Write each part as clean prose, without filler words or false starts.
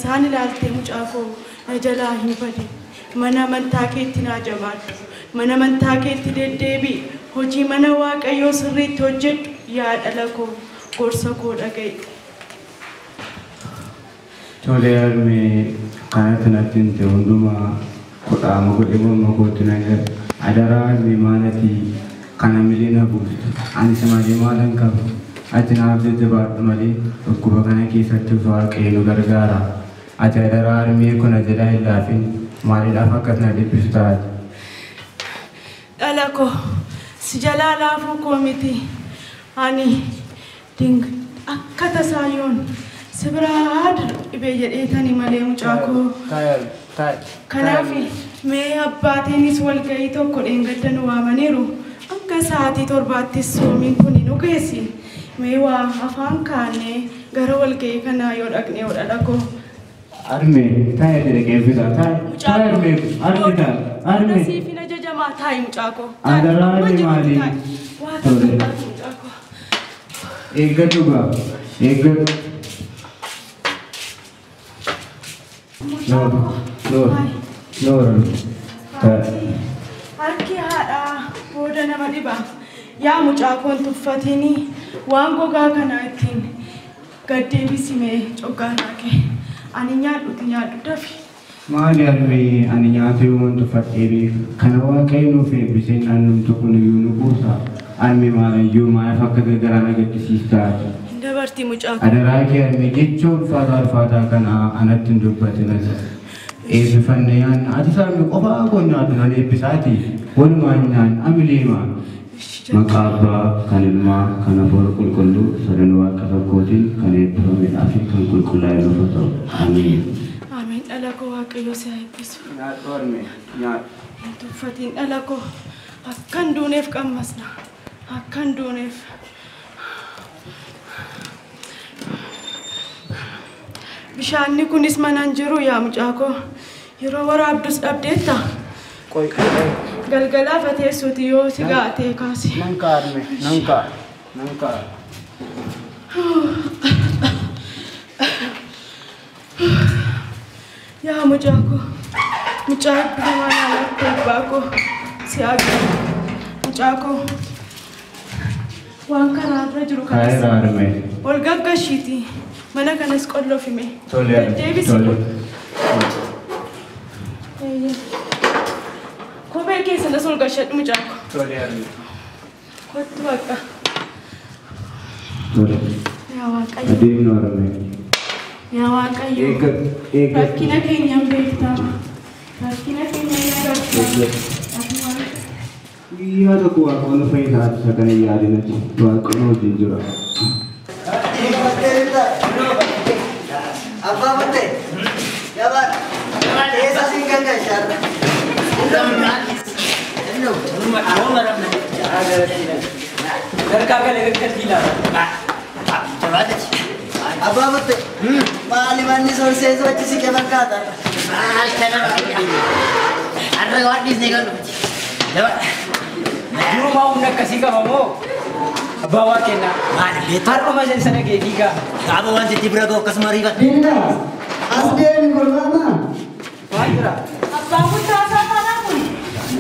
Sani lalte mucako najala hinfadi mana mantakeetti na jabaadhu mana mantakeetti deddeebi hojii mana waaqayyoo sirriitti hojjedhu yaa dhalako gorsa koo dhaga'i. Tole alme kanatti natti himte hundumaa kudhaama godhe morma kootti na adara alme maalati kana miliina buustu ani samalee maalan qabu ati naaf jajjabaadhu malee dhukkuba kana keessatti waaqayyo nu gargaara. Ati adara armee kun ajajaa hin laafin maaliidhaaf akkas na dhiphisu taate? Dhalako si jalaa laafuu koo miti ani akka tasaayoon si biraa dhibee jedheetanii malee mucaakoo. Kanaaf mee abbaatiinis walgahii tokko dheengadda nu waamaniiru akka sa'aatii 7 soomiin kun nu geessi mee waa afaan kaanee gara walgahii kanaa yoo dhaqne yoo dhalako. Arme, tayo dire kebisa, tayo arme, arme. Nasi fina jajama tayo mucako. Adara ni mali. Tole. Ega juga, ega. No. Harki hada boda nama diba. Ya mucako tuffatini wango ga kana ittiin gaddeebisime cogaanake. Ani nyaadhu dafi. Maali alme ani nyaatu yuumantu fadheebi kana waaqayyo nuuf eebbiseen annumtu kun iyyuu nu buusa alme maalayyuu maaf akka gargaraana gaddisiistaa dabartii mucaa adaraa kee alme jechuu ulfaataa kana anatti hin dubbatinas eebbifannee ati saamni qofaa koo nyaatu nan eebbisaati walumaan nyaan amileema maqaa abbaa kan ilmaa kan hafuura qulqulluu sadan waaqa tokkootiin kan eebbifamedhaa fi kan qulqullaa'e nuuf ta'u amiin. Dhalako waaqayyo si eebbisu. Nyaadhu arme nyaadhu. Tuffatiin dhalako Akkan duuneef qammasna. Akkan duuneef. Bishaanni kunis manaan jiru yaa mucaa koo. Yeroo waraabdus dhabdeetta. Qoy. Galgalaafa teessuuti yoo si gaatee kaase. Nan kaa. Yaa mucaa koo. Mucaa eebbifamaa naannatti eebbaa koo. Si argina. Mucaa koo. Waan karaarra jiru kanas. Ol gaggashiiti. Mana kanas qolloof hime. Deebisi. Kophee keessanas ol gashadhu mucaa koo. Kottu bakka. Yaa Waaqayyo. Adeemnu arame. Yaa Waaqayyo. Rakkina keenyaan beektaa. Rakkina keenya hin agartaa. Guyyaa tokko Waaqoon fayyisaa isa kana yaadinati. Waaqoon wajjin jira. Apa betul? Ya Pak. Desa singkat kan? Apa betul? Maliman ni sources macam si keman kata. Ada wat di sini kan? Lewat. Dulu mau nak kasih kamu. Bawa kena. Mana betul? Apa macam sana ke tiga? Kamu wanci tiba kau kasmari kan? Dinda. Asden korban. Baiklah. Apa pun tak sama namun.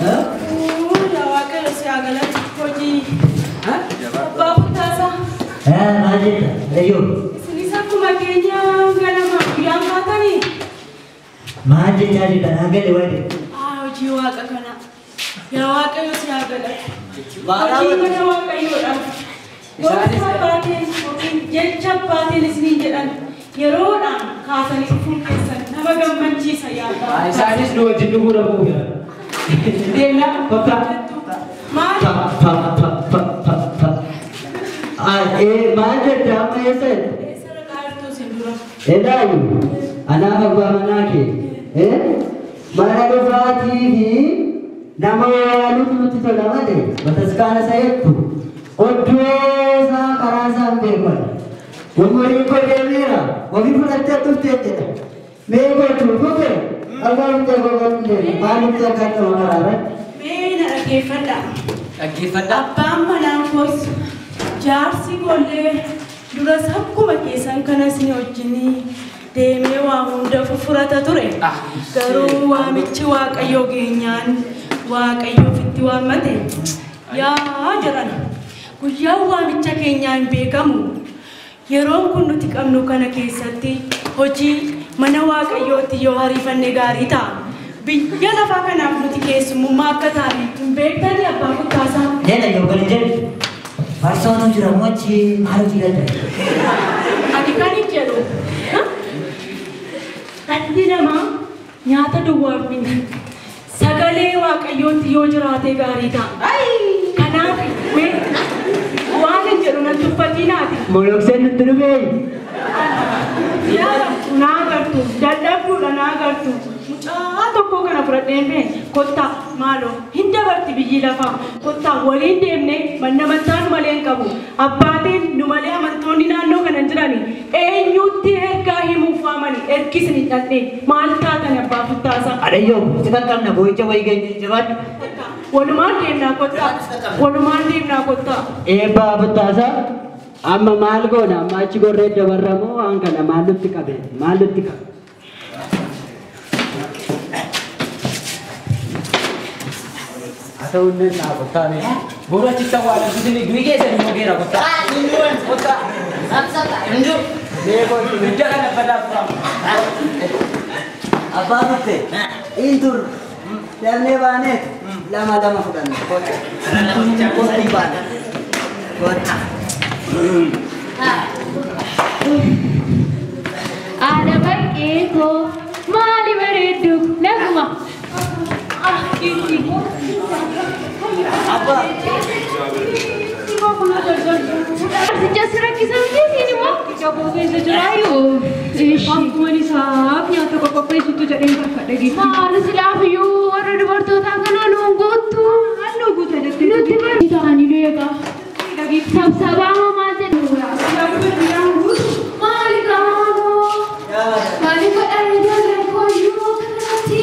Yaa Waaqayyo si agalat hojii. Apa pun tak sama. Majid. Ayo. Sinisa kuma keenya ganama guyyaan kaatanii. Majid jadi tenaga lewat. Hojii Waaqa kana. Yaa Waaqayyo si agalat. Hojii mana Waaqayyoodha. Gosa baateen yookiin jecha baateen isiniin jedhan yeroodhaan kaasanii dhufuun keessan nama gammachiisa yaada. Isaanis dua wajjin dhuguu dhabuu. Deemnaa Papa. maal? Majid apa ya sen? Eessara qaartuu sin dura. Edayu. Anak abbaa manaa kee. Mana dhufaatii fi nama wayaanuutu nutti tola malee bataskaana sa'eettu oddoo isaa karaa isaa hin beekan. Umurii koo deemeera ofii fudhattee dhuftee jedha. Mee gootu fufe abbaa murtee gogoon deema maaliif akka nama karaaran? Mee na dhaggeeffadha. Dhaggeeffadha. Abbaan manaa koos jaarsi gollee duras akkuma keessan kanas ni wajjinii deemee waa hunda furata ture. Garuu waamichi Waaqayyoo geenyaan Waaqayyoo ofitti waammate. Yaa jiran guyyaan waamicha keenyaa hin beekamu. Yeroon kun nuti qabnu kana keessatti hojii mana Waaqayyootti yoo hariifanne gaarii ta'a. Biyya lafaa kanaaf nuti keessummaa akka taane hin beektanii abbaa kuttaasaa. Jala yoo gala jala. Farsoon jira mochi maal jira? Ati kan hin jedhu. Dhalli namaa nyaata duwwaaf miti. Sagalee Waaqayyootti yoo jiraate gaarii ta'a. Kanaaf waan hin jedhu nan tuffatiinaati. Molokseen nutti dhufee. Naa agartu, dadhabduudha naa agartu. Mucaa tokko kana fudhadheen bee kottaa maaloo hin dabarti biyyi lafaa. Kottaa waliin deemnee manna mataa nu malee hin qabu. Abbaatiin nu malee amantoonni naannoo kana jirani. Eenyutti ergaa himuuf waamani ergisni dhadhee maal taatan abbaa futtaasaa. Adayyo, kita kan nak bocah bayi gini cepat. Walumaan deemnaa kottaa. Walumaan deemnaa kottaa. Eba betasa. Amma maal goona amma achi gorree dabarramoo waan kana maallutti qabe maallutti qabe. Atau nih nak kota nih. Bodoh cipta walau di sini gue ke sini mau kira kota. Kota. Tunjuk. Deko tunjuk kan pada pulang. Apa betul? Intur. Darne banet. Lama-lama bukan. Kota. Kota ibadah. Kota. Ada baiknya ko mali bereduk naguma. Ini Apa? sejak serak kisah ini mau coba bisa jelayu. Aku ni sahab yang tu kau pergi jadi yang kakak lagi. Malu silap you ada dua tu tangan nunggu tu. Nunggu tu Ega. Sabsabaa moo maal jedhu? Maali gamoo? Maali godhanii ijoolleen kooyyuu kanatti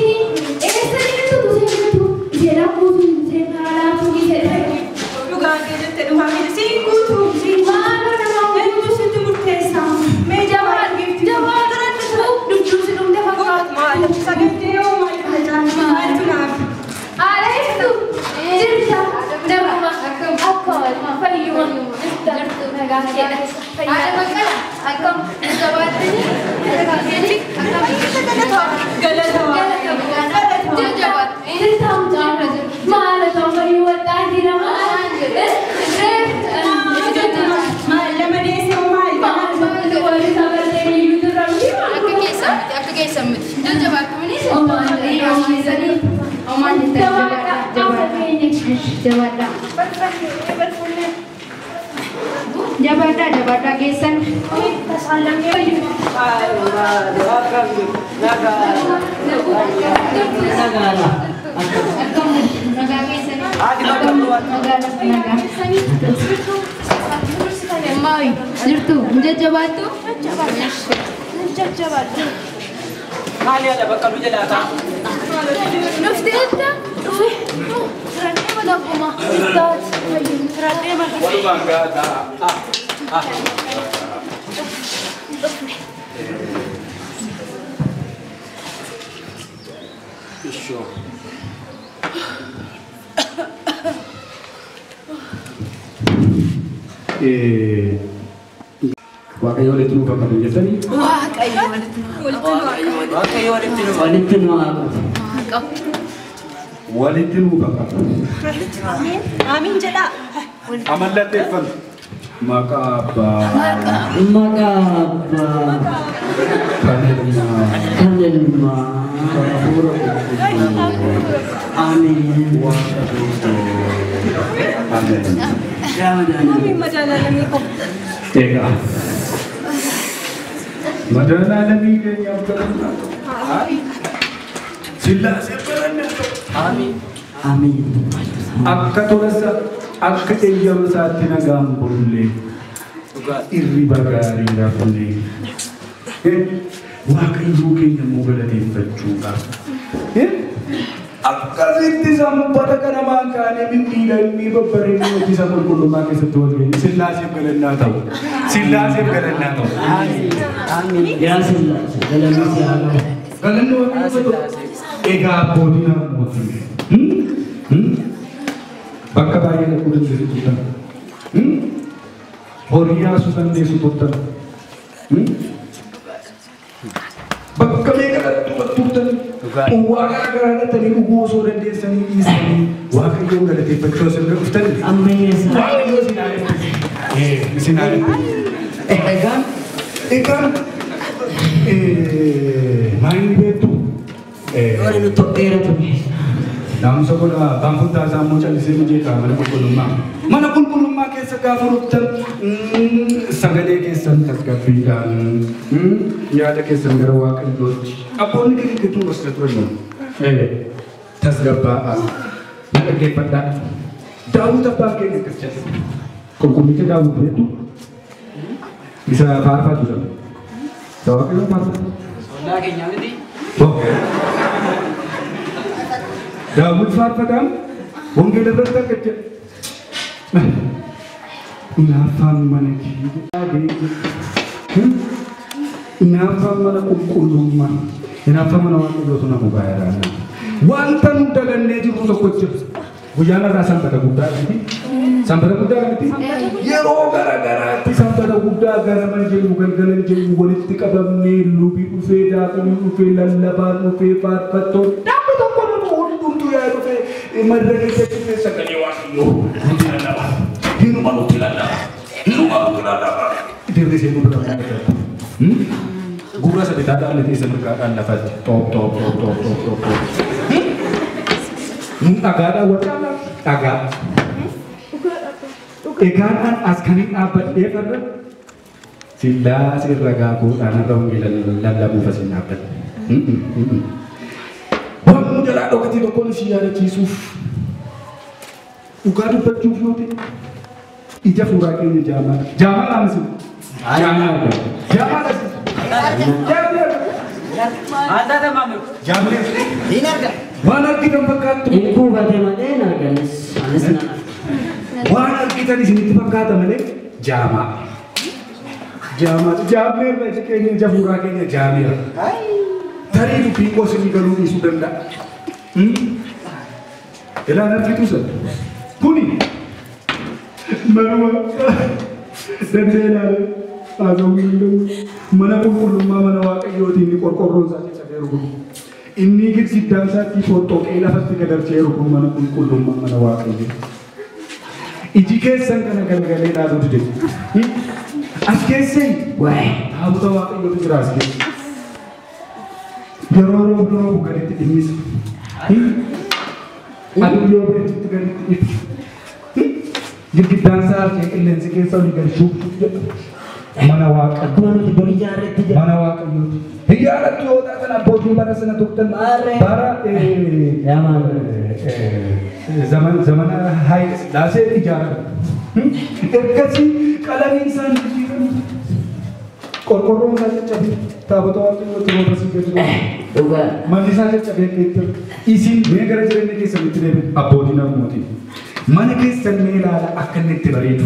eessanii tutu seenatu jedha kuutuun seenaa laatuun jedha. Dhugaan keessatti dhufaamee siin guutuu siin maaloo nama hedduu sitti murteessa. Mee jabaa turannisu dubduu si dhumte fakkaatu. Maal sagantii yoo maaltu naaf. Aleetu jirta nama akka fayyuma jirtu nagaa jedha. Haadha maqala akkam jabaattanii Jabarda geessan jirtu jajjabaattu Maali ada bakal berjalan Nuftietta dhufe Rannee madaakuma ittaat Rannee madaakuma Walumaan gaadha. Isyo. Waaqayyo walitti nuuf akka jettanii Waaqayyo walitti nu walitti nu haa walitti nuuf akka Amiin jedhaa. amallatteeffan maqaa abbaa maqaa kan ilmaa kan ilmaa hafuura qulqulluu amiin waaqa guutuu ameen. Amiin madaalamii ko. Egaa madaalaa lamii keenyaaf kadhannaa sillaasee kadhannaa amiin akka tolasa akka eeyyamu isaatti nagaan bullee irriba gaarii rafnee waaqayyoo keenya immoo galateeffachuudhaaf akkasitti sanbata kanamaan kaanee mimmiidhanii babbareedni hojii isa qulqullummaa keessatti wal ga'e sillaaseef galannaa ta'u sillaaseef galannaa ta'u. amiin yaa sillaase galanni si haa ta'u. Galanni waaqayyoo egaa abbootiin mootii bakka baay'ee dhaquu dandeessu turtan horii yaasuu dandeessu turtan bakka meeqa dhaquu turtan waa garaa dhattanii dhuguu osoo dandeessanii dhiisanii waaqayyoon galateeffachuu osoo dhuftani ammayyeessa waaqayyoo isin haa egaan maayini beektu wani nu tokkeera ture naamusa godha baanfurtaa isaa immoo callisee mijeetaa mana qulqullummaa keessa gaafa ruttan sagalee keessan tasgabbiidhaan yaada keessan gara waaqayyootti abboonni gaggeessuu gosa turan tasgabbaa'aa na dhaggeeffadhaa daawwit abbaan keenya akkas jedhe qulqullicha daawwit beektu isa faarfatu dha waaqayyoon faarfatu Soalnya kayaknya nanti Daawwit faarfataan wangeela irratti akka jedhe Naaffaan mana kee naaffaan mana qulqullummaa naaffaan mana waaqayyootu na mugaayiraan wanta nu dagannee jirru tokko jira guyyaan irraa sanbata guddaa miti sanbata guddaa miti yeroo garagaraatti sanbata guddaa garaman jennu galgalan jennu walitti qabamnee lubii dhufee daakanii dhufee lallabaan dhufee faarfattoon dhaabbi tokko nama hundumtu yaa dhufee madda keessatti dhufee sagalee waaqayyoo nuti lallaba hinuma nuti lallaba dirri ishee nu bira gurra sabitaa dhaabne teessa mirgaadhaan lafatti xoop xoop xoop xoop xoop xoop xoop dhagaadhaan warqaadhaan dhagaa egaadhaan as kaniin dhaabbadhee farra sillaasee ragaa goodhaan irra wangeela lallabuuf asiin dhaabbadhe waan nu jalaa dhokatii tokkoon ishii yaadachiisuuf dhugaa dubbachuuf yoo ta'e ija fuuraa keenya jaamaa jaamaa laamsisu jaamaa Anda tamam. jaamaa Ini ada. waan argitan fakkaattu Inkuu batee malee naaganis anis nana. waan argitan isinitti fakkaata malee jaamaa jaamneerra ija keenya ija fuuraa keenya jaameera tarii dubbii qoosni galuu dhiisuu danda'a ilaan argitu sana kuni manuma dandee ilaale haasawuu danda'u mana qulqullummaa mana waaqayyootiin ni qorqorroon isaa caccabee rukunu inni girgiddaan isaatti foxxoqee lafatti gadarchee rukunu mana qulqullummaa mana waaqayyoo iji keessan kana galgalee ilaaluu dide as keessan taabota waaqayyootu jira as keessa yeroo roobu gaditti dhimmisa aduu yoo beektutti gaditti ibsu girgiddaan isaa harkee qilleensi keessa olii gadi shuubsuuf jedha mana waaqayyoo Akkuma nuti borii jaarretti jira. mana waaqayyooti hiyyaadhattu yoo taatan abbootiin bara sana turtan bara zamana Haayile Sillaasee ijaarame ergasii qalamiin isaan jijjiiramu qorqorroon isaa caccabee taabota waaqayyootti roobasii gadi Dhugaa. manni isaa caccabee keessa isin mee gara jireenya keessanitti deebiin abbootiin harmootiin mana keessan mee ilaala akka inni itti bareedu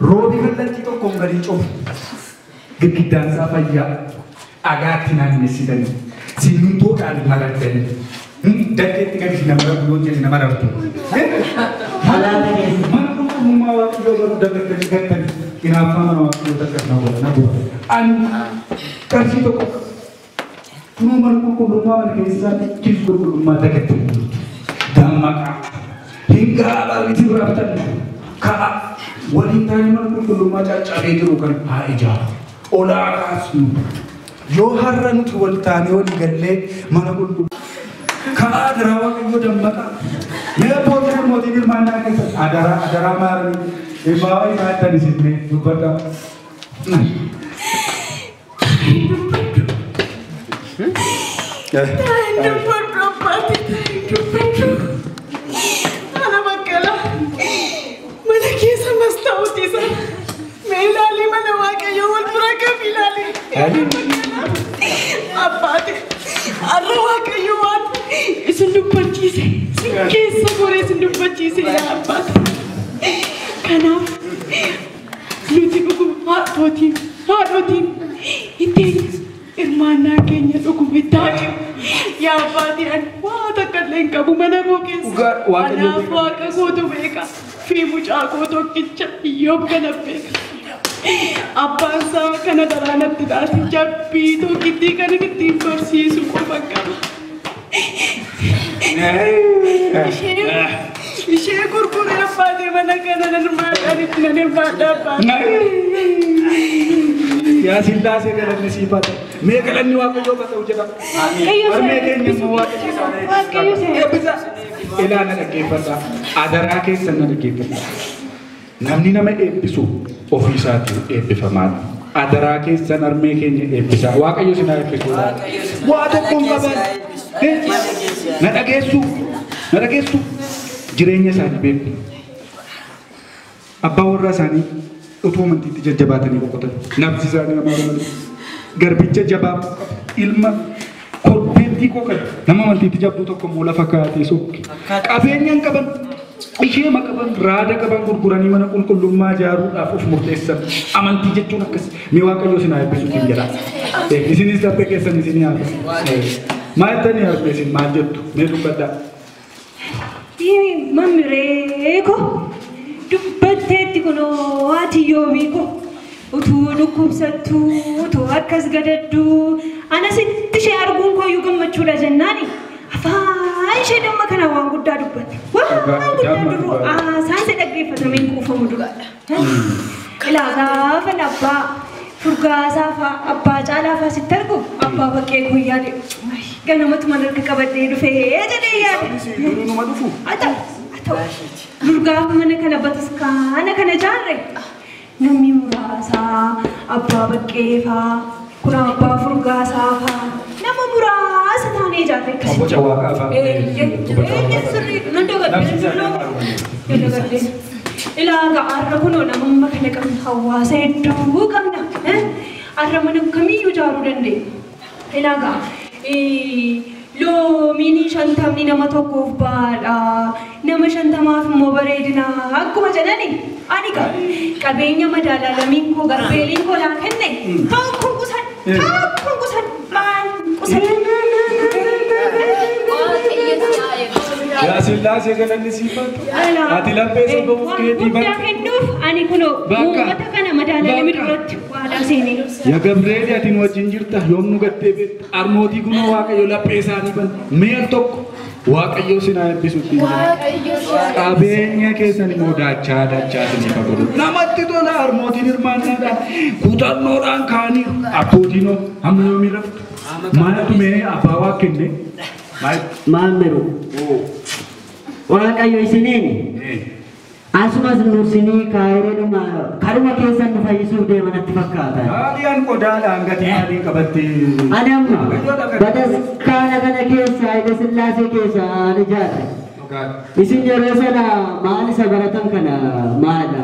roobi kallattii tokkoon gadi cufu girgiddaan isaa fayyaa dhagaatti naannessitanii simmintoodhaan marattanii dakkeetti gadi nama rabu yoo jedhe nama rabtu Alaabaa keessa. mana qulqullummaa waaqayyoo garuu dagattanii gattanii hinaaffaa mana waaqayyoo takkas na godhana bu'a ani qarshii tokko kunoo mana qulqullummaa mana keessaa kiis qulqullummaa dagattanii dammaqaa hin gaabaa miti raabtan ka'a waliin taa'ee mana qulqullummaa caccabee jiru kan haa ijaaru olaa kaasnu yoo har'a nuti wal taanee walii gallee mana qulqullummaa ka'a adaraa waaqayyoo dammaqa mee abbootiin harmootiin hirmaannaa keessatti adaraa maaranii himaa himaattan isinne dubbadha Dubbadhu abbaati dubbadhu. Ana baqqala mana keessa mastaa'uuti sana. Mee ilaalii mana waaqayyoo wal bira qabi ilaalii. Abbaati har'a waaqayyo waan isin dubbachiise isin keessa goree isin dubbachiise yaa abbaati. Kanaaf nuti dhuguma haadhotiin ittiin hirmaannaa keenya dhuguma taa'e yaa abbaati ani waa takka illee hin qabu mana koo keessa. Anaaf waaqa kootu beeka fi mucaa koo tokkicha Iyyoob kana beeka. Abbaan isaa kana daraanatti taate jabbii tokkittii kana ittiin barsiisu qofa qaba. Ishee gurguree abbaatee mana kana nan hirmaadha abbaate. yaa Sillaasee galanni siifata mee galanni waaqayyoo ta'u jedha harmee keenya immoo waaqayyoo eebbisa ilaana dhaggeeffadha adaraa keessan na dhaggeeffadha namni nama eebbisu ofii isaatiin eebbifamaadha adaraa keessan harmee keenya eebbisa waaqayyo sinaa eebbisu waa tokkoon qaban na dhageessu jireenya isaanii beeku abbaa warraa isaanii utuu amantiitti jajjabaatanii boqotan nafsi isaanii namaa malee garbicha jabaa ilma korbeettii qoqan nama amantiitti jabduu tokko immoo lafa kaatee sokki qabeenyaan qaban ishee qaban raada qaban gurguranii mana qulqullummaa ijaaruudhaaf of murteessan amantii jechuun akkas mee waaqayyo sinaa eebbisuuf hin jedha isinis darbee keessan isinii haala maal tanii harmee isin maal jettu mee dubbadhaa Mamreeko dubbatteetti kunoo ati yoomiiko utuu dhukkubsattuu utuu akkas gadaddu anasitti ishee arguun kooyyuu gammachuudha jennaani afaan ishee damma kana waan guddaa dubbatte waan guddaa duruu haasaan isa dhaggeeffatameen kuufamu duraadha. Ilaa gaafa abbaa furgaasaa fa'aa abbaa caalaa fa'aa sitti argu abbaa baqqee guyyaa deemu ganamatu mana harka qabadhee dhufee jedhee yaade. Duruma dhufu. Durgaafa mana kana bataskaana kana jaarre namni muraasaa abbaa baqqee fa'aa kun abbaa furgaasaa fa'aa nama muraasa taane ni ijaarre akkasii. Obbo Cawwaqaa fa'aa. Sirrii nan dagadhee. Ilaaga arra kunoo namumma kana qabna hawaasa hedduu qabna. Arra mana kamiyyuu ijaaruu dandeenya. Ilaaga loomini shantamni nama tokkoof baadha. Nama shantamaaf immoo bareedina akkuma jedhani. Ani qabeenya madaalaalamiin koo garbeeliin koo laa kenne. Tokko kusan maal kusan. Yaa Sillaasee galanni siifatu. Ati laphee sababa keetii bakka. Guddaa kennuuf ani kunoo uummata kana madaalaalami duratti waadaa seenee. Yaa Gabreeli ati nu wajjin jirta yoom nu gattee beekta. Armootii kunoo Waaqayyo laphee isaanii ban. Mi'a tokko Waaqayyo sinaa eebbisutti. Qabeenya keessan immoo daachaa isinii fagoodha. Namatti tola armootiin hirmaannaadhaan kutannoodhaan kaanii abbootiin hamma yoomii raftu. Maaltu mee abbaa waa kenne? Maammeru. Waaqayyo isiniin asumas nursinii kaayireedhuma karuma keessan nu fayyisuuf deemanatti fakkaata. Haaliyaan qodaadhaan gatii haalii qabatte. Ani amma bataskaana kana keessa Haile Sillaasee keessa ani ijaarre. Isin yeroo sana maal isa baratan kana maala?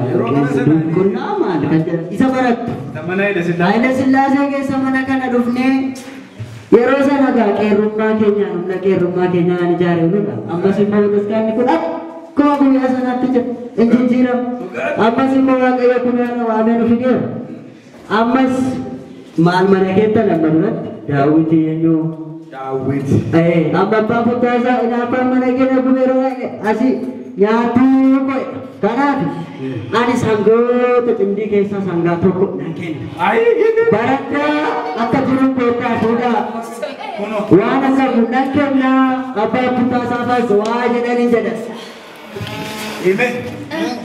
Qonnaa maal kan jedhamu isa barattu. Haile Sillaasee keessa mana kana dhufnee yeroo sana gaa qeerrummaa keenyaan humna qeerrummaa keenyaan ijaaree nudha. Ammas immoo bataskaanni kun akkuma guyyaa sanaatti jijjiiramu. Ammas immoo Waaqayyo kun yaada waamee nu fideera. Ammas maal mana keetta lamma duratti daawwitii eenyuu? Daawwiti. Amma abbaan fuuldaasaa abbaan mana keenya gubeeroo asii nyaatuu qo'e. Kanaaf ani sangoota cimdii keessaa sangaa tokko nan kenna. Baraddaa akka jiru beekaa fuudhaa. Waan akka nan kenna abbaan fuuldaasaa faas waa jedhanii jedhan. Ime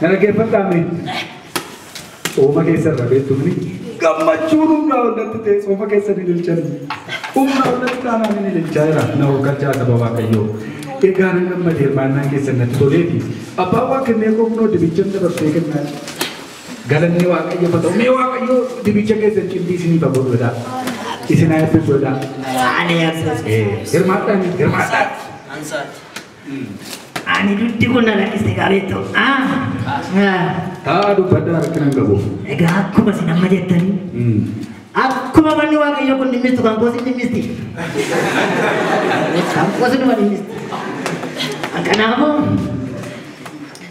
dhaggeeffadhaame sooma keessarra beektumni gammachuun humnaa wallatti ta'e sooma keessa ni ilchanii humnaa wallatti taanaan ni ilchaa jira na hoggalchaa saba Waaqayyoo. Egaa nan gammadee hirmaannaan keessan natti toleeti. Abbaan waa kennee koomnoo dibicha dabarsee kennaa. Galanni Waaqayyo haa ta'u mee Waaqayyo dibicha keessan cimdii isinii fagoodha. Isin haa eebbisuudha. Hirmaadhaan. Ani duddi kun na lakkiste qabeetto. Taa dubbaddaa rakkinaan qabu. Egaa akkuma isin amma jettanii akkuma manni Waaqayyo kun dhimmistu kan koosin dhimmisti. Kan koosin dhuma dhimmisti. Kanaafuu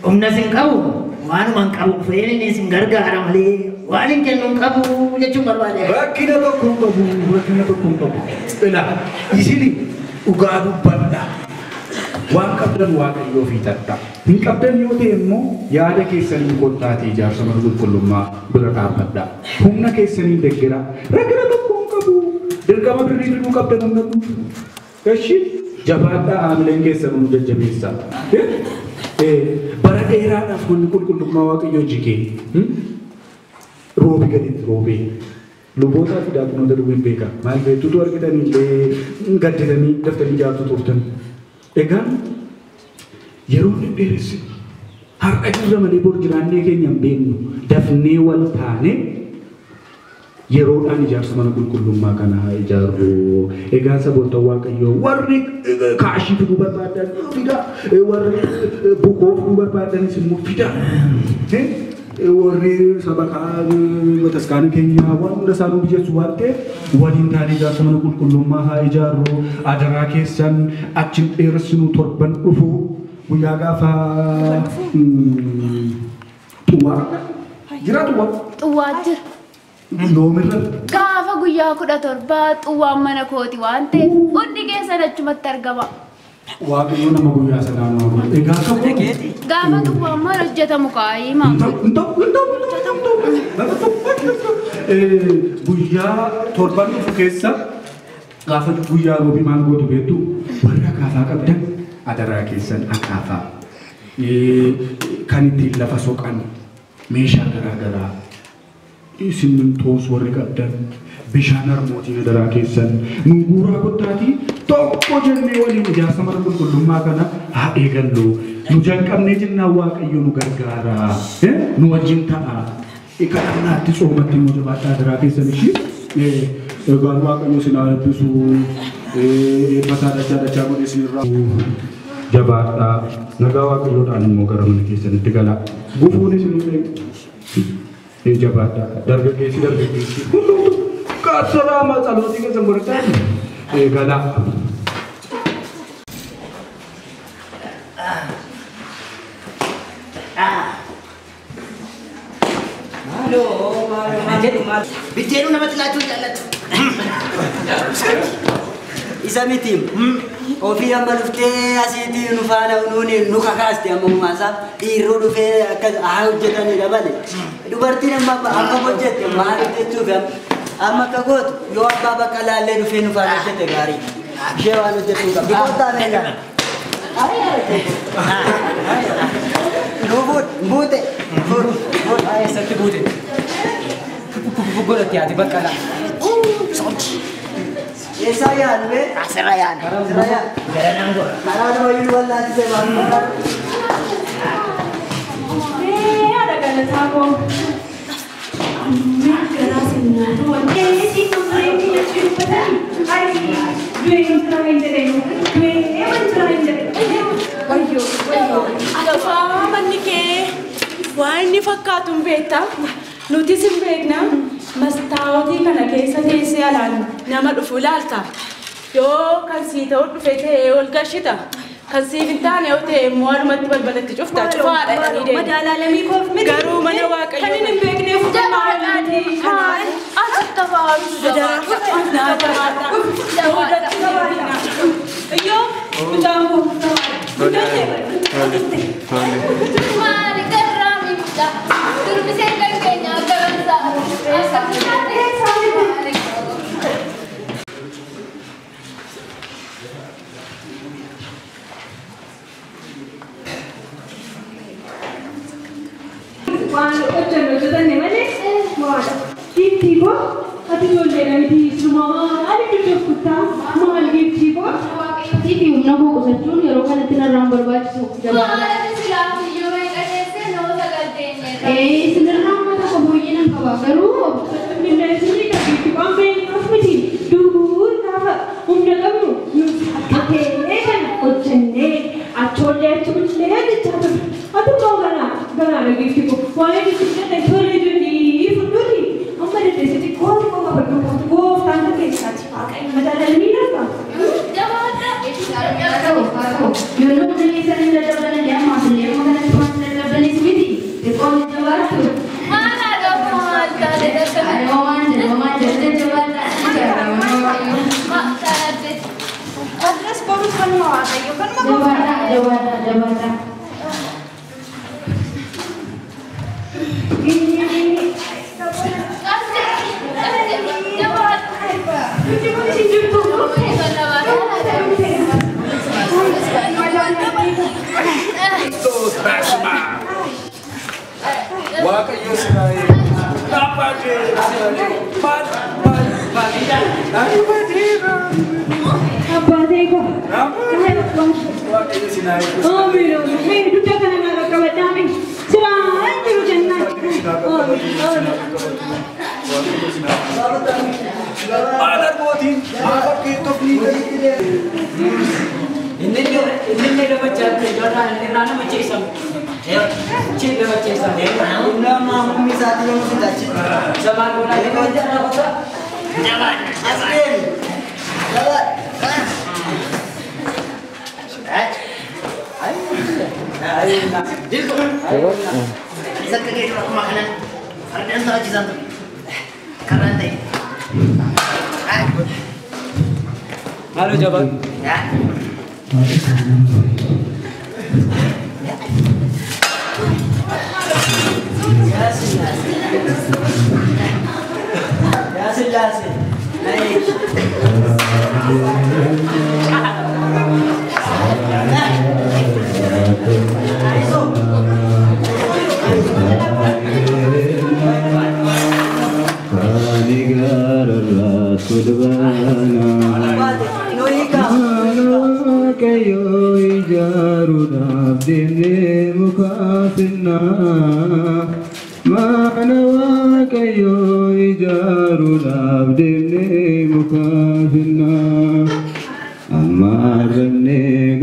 humna isin qabu waanuma hin qabu fedhiin isin gargaara malee waan hin kennu hin qabu jechuun barbaade. Rakkina tokko hin qabu. Ilaa isin dhugaa dubbadhaa. Waan qabdan Waaqayyoo fi tadha. Hin qabdan yoo ta'e immoo yaada keessanii qottaatii ijaarsa mana qulqullummaa bira dhaabbadha. Humna keessanii deggera. Rakkina tokko hin qabu. Dirqama birrii fiduu qabdan humna dhufu. Eshi jabaadhaa haamileen keessan nu jajjabeessa. Bara dheeraadhaaf manni qulqullummaa Waaqayyoo jigee. Roobi gaditti roobee. Lubootaa fi daaknoota dhuguun beeka. Maal beektutu argitanii illee gadditanii daftanii ijaartu turtan. Egaan yeroo inni dheeresse har'a jirra malee bor jiraannee keenya hin beeknu dafnee wal taane yeroodhaan ijaarsa mana qulqullummaa kana ijaarru. Egaan saboota Waaqayyoo warri kaashii fiduu barbaadan fida, warri bukoo fiduu barbaadanis immoo fida. Warri sabakaa bataskaana keenya waan hunda isaanii hojjetu waan ta'eef waliin taanee ijaarsa mana qulqullummaa haa ijaarru. Adaraa keessan achi dheeressinu torban dhufu guyyaa gaafa xuwwaa jira Xuwwaa jira. Loomirra Gaafa guyyaa 17 xuwwaan mana kooti waan ta'eef hundi keessan achumatti argama. Waaqayyo nama guyyaa sanaa nama godhe. Egaa qabu. Gaafa xuwwaan mana hojjetamu kaayii maama. Guyyaa torban dhufu keessa gaafa guyyaa roobii maal gootu beektu warri akaafaa qabdan adaraa keessan akaafaa kan ittiin lafa soqan meeshaa garaagaraa simmintoos warri qabdan bishaan harmootiin adaraa keessan nu guuraa kottaatii tokko jennee waliin ijaarsa mana qulqullummaa kana haa eegallu. Nu jalqabnee jennaan Waaqayyo nu gargaara. Nu wajjin ta'a. Kadhannaatti soomatti immoo jabaadhaa adaraa keessan ishii egaan Waaqayyo sinaa eebbisu. Mata dacha kun isinirra jabaadha nagaa waaqayyoodhaan immoo gara mana keessanitti gala gufuun isinillee jabaadha dargaggeessi hundumtu kaasara matsalootii keessan godhataa gala. Biddeenuu namatti laachuu jaallatu. Isa miti ofii amma dhuftee asiitii nu faana nu kakaaste amma uumaasaa dhiirroo dhufee akka haa hojjetanidha malee. Dubartiin amma hojjette maal hojjechuuf amma akka gootu yoo abbaa bakka laallee dhufee nu faana hojjette gaarii. Ishee waan hojjechuu qabdi. Biqiltaa meeqa? Buute. Eessatti buute? Godhatti ati bakka laa. Esa yan, be? Serayan. Serayan. Garangan ko. Karena mau jual lagi saya bang. Ada kan aku. Kerasnya. Si nomor ini yang cukup besar. Dua instrumen dari. Dua instrumen dari. Ayo. Gafa manike. Wah ini fakkatum beta. Notisin beekna mastaawotii kana keessa teessee alaan nama dhufu ilaalta. Yoo kan sii ta'u dhufe ta'e ol gashita. Kan siif hin taane yoo ta'e immoo walumatti balbalatti cufta. Cufaadha jedhanii deemu. Madaalamii koof miti. Garuu mana waaqayyoo. Kan inni hin beekneef jamaadhaati. Asitti faa'u Iyyoo mucaan koo Maali garraa miidha. Durbiseen kan keenya akka gansaa. waan hojjetan malee maadha. Giiftii koo ati ijoolleedhaan itti sumamaa ani iddoo kuttaa maal giiftii koo? Waaqayyootii fi humna koo qusachuun yeroo kanatti narraan barbaachisu jabaadha. Maala silaafi yoo hin qajeesse namoota galteenyeedha. Isinirraan mata qabuuyyi nan qaba garuu Mileesni giiftii koo ambeenyaaf miti duur gaafa humna qabnu akka ta'ee kana hojjennee achoollee achoollee jechaa turre. Ati koo ganaadha giiftii koo waa'ee giiftii kana ijoollee ijoollee fuudhuuti amma dandeessiti kooti koo qabadhu gooftaan keessatti waaqayyo madaalamii darba. Yo no tenía que salir de la tabla de llamas, le hemos ganado con la tabla de Smithy. Te pones de barco. Mana, no falta de tabla. No manches, de tabla. Atlas baru kan mau ada, yo kan mau. Jabata. Ini. Waaqayyo sinaayi dhaabbatee Abbaatee koo. waaqayyo sinaayi Mee dugda kana naaf qabadhaame siraan jiru jennaan. maal mootiin fakkii tofni Inni dapat jatuh, jangan irana macam isam. Cik dapat macam isam. Nama bumi saat yang sudah Zaman guna ini kau jangan apa? Jangan. Asrin. Jalan. Bisa kerja di rumah makanan. Karena salah jizam tu. Karena tadi. Halo jabat. Ya. Yasin. Naik.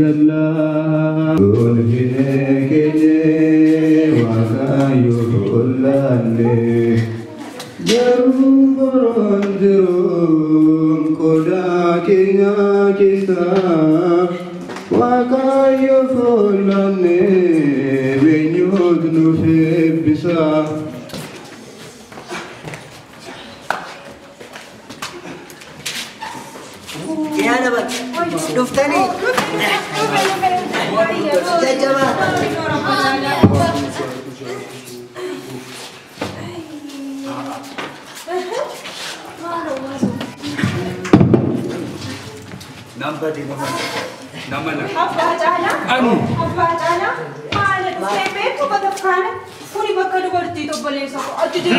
galla ulfine kenye wakayo ollale jaru borondirum koda kenya kisa wakayo ollale benyod nufe bisa Gimana bang? Duftani. Jajah. Nampak di mana? Nama nak? Apa jana? Anu. Apa jana? Mana? Sebe tu pada kana. Kuni bakal berarti tu boleh sok. Aduh dia.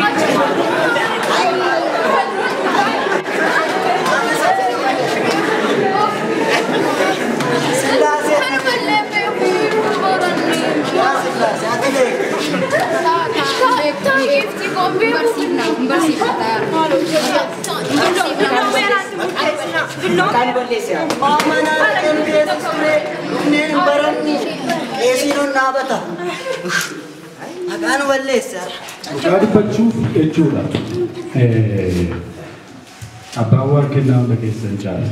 Jadi pacuh ecura. Abawar kenal lagi senjata.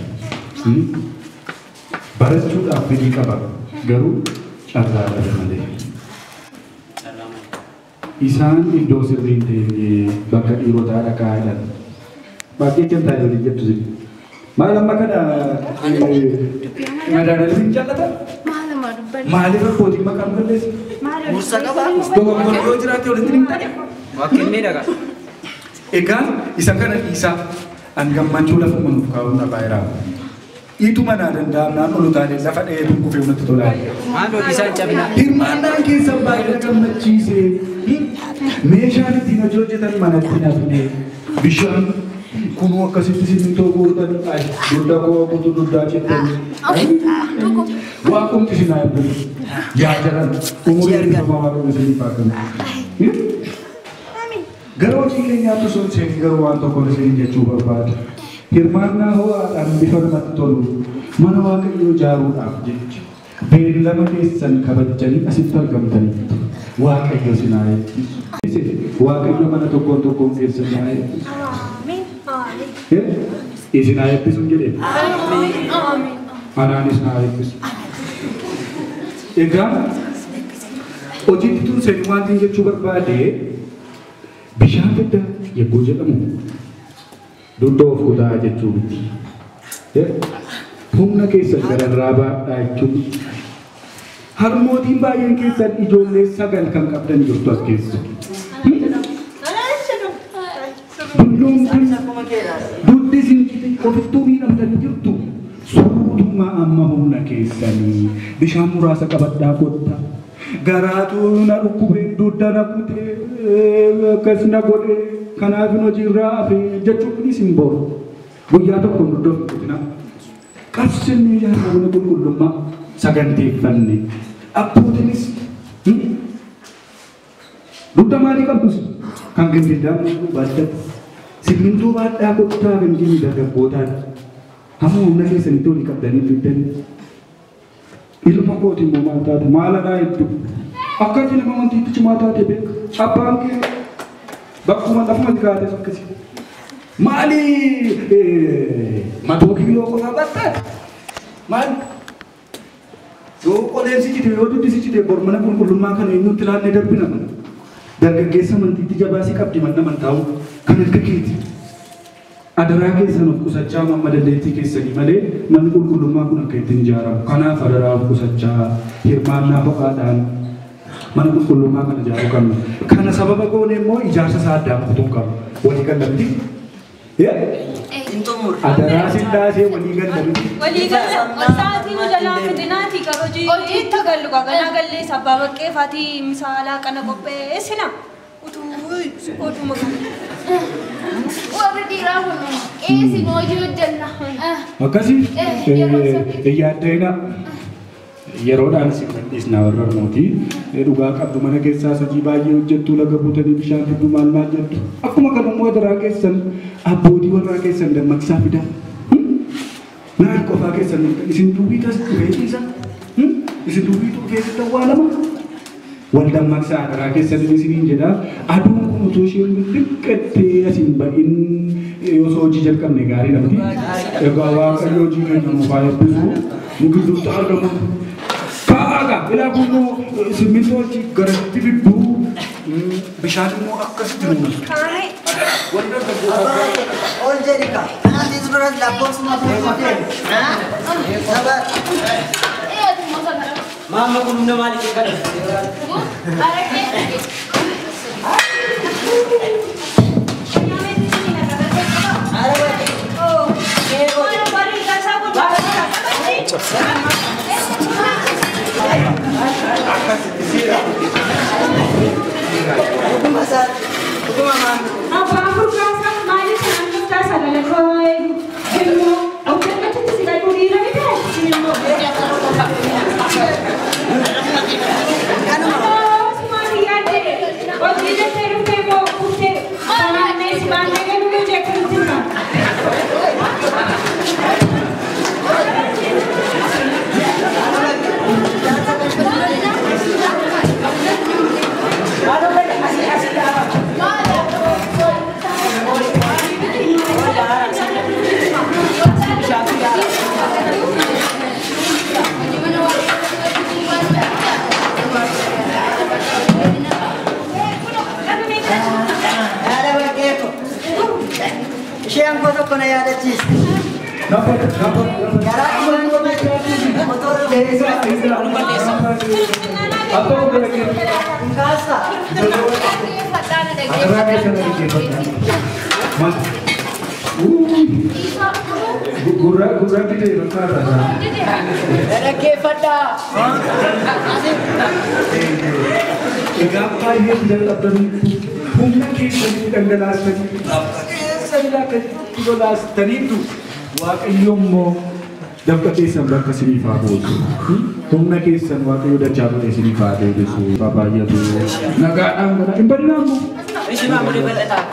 Barachuh apni kabar. Garu cara ada mana? Isan Indo sering di bakat Eropa ada keadaan. Bagi cerita dari itu sih. Malam makan ada lebih jalan tak? Malam berpoti makan berles. Musa apa? Tuh kalau jerat itu lebih tanya. Makin ni dah kan? Ega isangkan isa anggam manjula fuman kau na bayra. Itu mana dan dalam ulu tadi dapat buku film itu lah. Mana bisa cabina? Hirmana ke sampai macam cise. Mesha ni tina joje tadi mana tina tadi. Bishan kuno kasih sini tu ko tadi ay. Duda ko tu duda cete. Wakum tu sini ayam tu. Ya jalan. Umur ni sama orang sini pakai. Garau ciknya tu sun cek garau anto ko sini dia cuba pada. Hirmana hoa an bifar mat tolu manawa ka iyo jaru abje be lama kesan kabajani asifar gamtani wa ka iyo sinaye wa ka iyo mana to ko sinaye amin sinaye pisun jede amin anani sinaye pis ega ojit tu senwanti je chubar bade bishafeta ye bojelamu Dudo fuda aja cuci, ya. Humna kesan garan raba cuci. Harmodi bayang kesan ijole sagal kang kapten jotos kesan. Belum dudde sin kita kofitu minam dan jirtu. Suruma amma humna kesani. Bishamu rasa kabat dakota. Garatu na ukube dudda na pute kasna gode. Karena aku nojira api jatuh ni simbol, buaya tu pun duduk tu na. Kasen ni jangan aku nak pun lemah saganti fan ni. Apa tu ni? Duduk mari kampus, kanggen tidak aku baca. Simintu baca aku tak kanggen tidak ada bodan. Kamu nak kisah itu lihat dari Twitter. Ilmu aku timbu mata, malah dah itu. Akak jenis mahu itu cuma mata tebe. Apa angke? Baku mata pun tidak ada sekali. Mali, matu kilo kau sahabat. Man, so kau lihat sih cerita, waktu itu cerita bermana pun belum makan ini telah nedar pina man. Dan kegesa manti tiga basi kap di mana man tahu kan kekit. Ada lagi sana aku saja mama dan leti kisah ni male, man pun belum makan kaitin jarang. Karena pada aku saja Hirmana dan mana pun belum makan jauh kan. Karena sabab aku ni mau ijazah sadam kutukar, wanikan nanti, ya. Ada rahasia wanikan nanti. Walikan, saat ini jalan fitnah tiga roji. Itu kalau kagak galle sabab ke Fatih misalnya karena kope esina. Utu makan. Warna dirah pun, si nojo jenah. Makasih. Ya ada Yerodan is na warra moti duga kabdu mana kesa saji bayi jettu laga butani bishan tu mal majet aku makan mo dara kesan abodi warra kesan dan maksa bida na ko fa kesan isin dubi tas beti sa Isin dubbii tu keessatti awwaalama. Waldaan maksaa karaa keessatti isiniin jedha. Aduun kun osoo isheen xiqqattee asiin ba'in osoo hojii jalqabne gaarii namti. Egaa waaqayyo hojii keenya nuuf haa eebbisu. Nu gidduutti argamu. Kaaga ilaa kunoo simmintoo achi garatti bibbuu bishaan immoo akkasitti nuuf. Wanta Ol jedhika. Nanti sudah lakkoofsuma fuudhee. Sabar. Mama kun humna maaliif eeggata? Siang kau tu kena ada cheese. Dapat. Garak kau motor desa. Apa udah lagi? Kasa. Agar kita lagi kita. Mas. Gura kita rasa rasa. Ada ke fada. Apa ini tidak terjadi? Mungkin kita kendala sedikit. Saya kita las tanitu. Waaqayyoon immoo dafqa keessan bakka isiniif haa buusu. Humna keessan waaqayyo dachaa godhe isiniif haa deebisu. Baay'atu nagaadhaan gara hin badnaamu. Isin maamuli bal'ataa.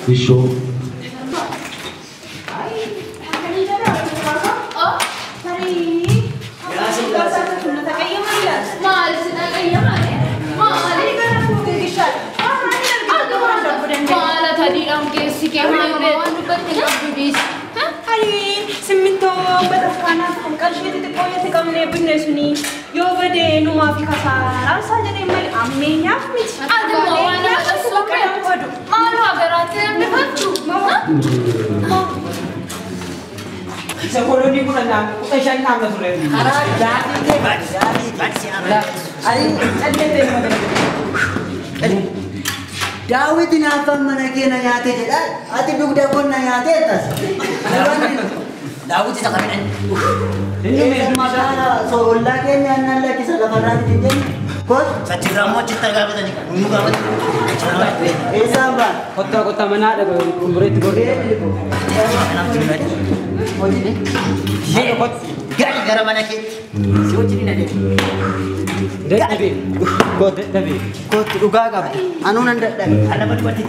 Ishoo. Simmintoo bataskaanaaf kan qarshii xixiqqooyyatti qabnee binne suni yoo badee numaaf kasaaraa isaa jedhee malee ammeenyaaf miti. Aduma waan akka suuqee maaloo agaraatti namni fattu. Isa kolonii kudha shan naamna ture. Karaa jaatii kee jaatii. Ayi callee deema. Daawwitiin afaan mana keenya nyaatee jedha. Ati dugda kun na nyaatee tas. Daawwitiin isa qabidhan. Inni maqaa soolaa keenya aannan lakkisa lafarraa ittiin jennu. Kun Sajjirraa achitti argamatanii nu gaafatan. eessaan baan? Kotta manaa dhaga kumbureetti goree. Gadi gara mana keetti. Si wajjin hin adeemu. Dadhabee. Koota dadhabee. Kootti dhugaa qabda. Anuu nan dadhabe. Alama dubartii.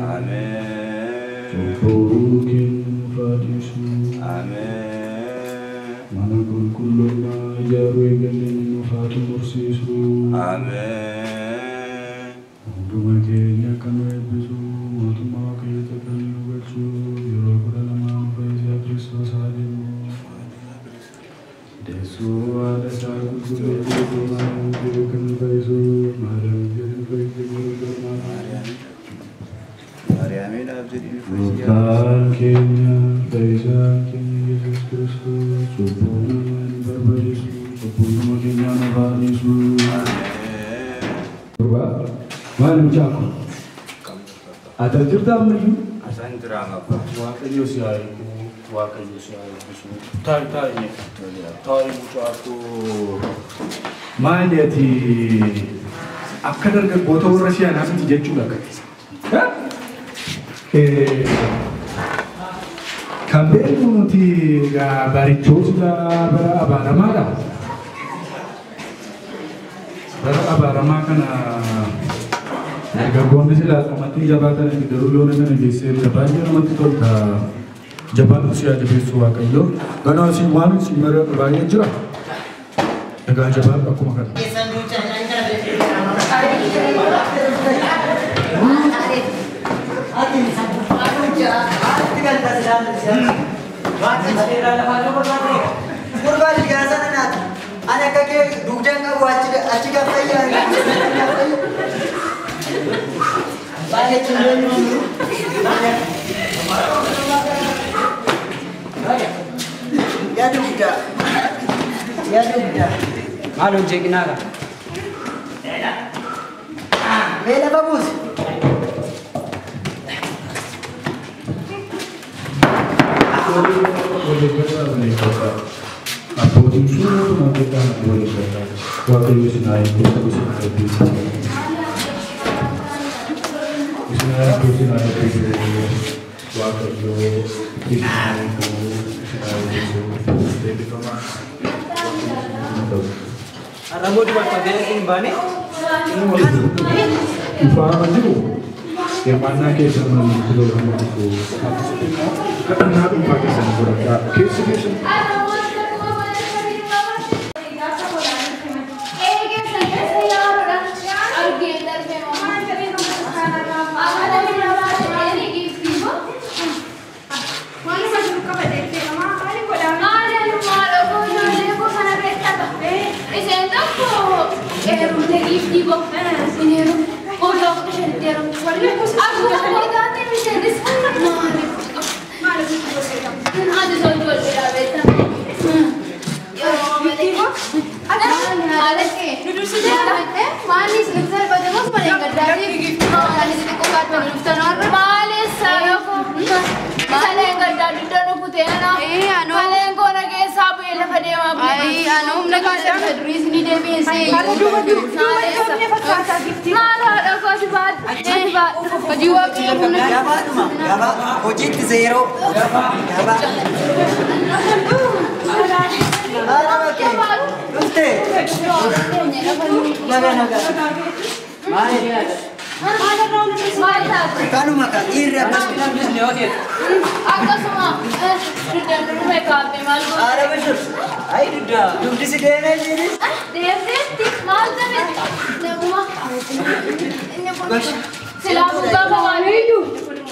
Amen. Amen. Mana kullullumma ijaaru eegalleen nufaatu mursiisu. Amen. Hunduma keenya kan nu eebbisu mootummaa Waaqayyoo kan nu galchu yeroo 12 Fayyisaa Kiristoos haa deemu. Deessuu haadha isaa qulqulleetti deemaa kan nu fayyisu Maariyaam jedhin fayyisuu Maariyaamiidhaaf jedhin Gooftaan keenya Fayyisaan keenya Yesuus Kiristoos cubbuu namaa hin barbaachisu cubbuu nama keenyaa nu baasisu. Maal mucaa kun? Ati jirtaa ammayyuu? Asaan jiraa qaba. Waaqayyo si haa eegu, Waaqayyo si haa eebbisu. Taa'i mucaa koo. Maali ati akka dargaggoota warra si'anaa miti jechuudha akka. Kan beeknu nuti barichoota bara abaaramaadha. Bara abaaramaa kana dargaggoonni silaa qomatti jabaatan garuu yoo nama geessee baay'ee namatti tolta. Jabaatu si jabeessu Waaqayyo. Ganaa si waan si mara baay'ee jira. Egaa jabaatu akkuma kana. Ana kakek dugdan kamu aci kafaya. Banyak cendol. Ya dugda. Ya dugda. Malu cek naga. Bela bagus. Abbootiin suuraa maallaqaa waliin gahaa Waaqayyo isin haa eebbisu isin haa eebbisu isin haa eebbisu isin haa eebbisu Waaqayyo isin haa eebbisu isin haa eebbisu eebbifamaa. Rambut bakal dia ini bani. Ifaama jiru hirmaannaa keessan malee filoo lama tokko kadhannaa dhuunfaa keessan godhadhaa keessi keessan. Kanu makan iri apa sih? Aku semua sudah dulu mereka memang. Ada betul. Ayo sudah. Belum disediain aja ini. Dia mal tapi rumah. Selalu bawa itu.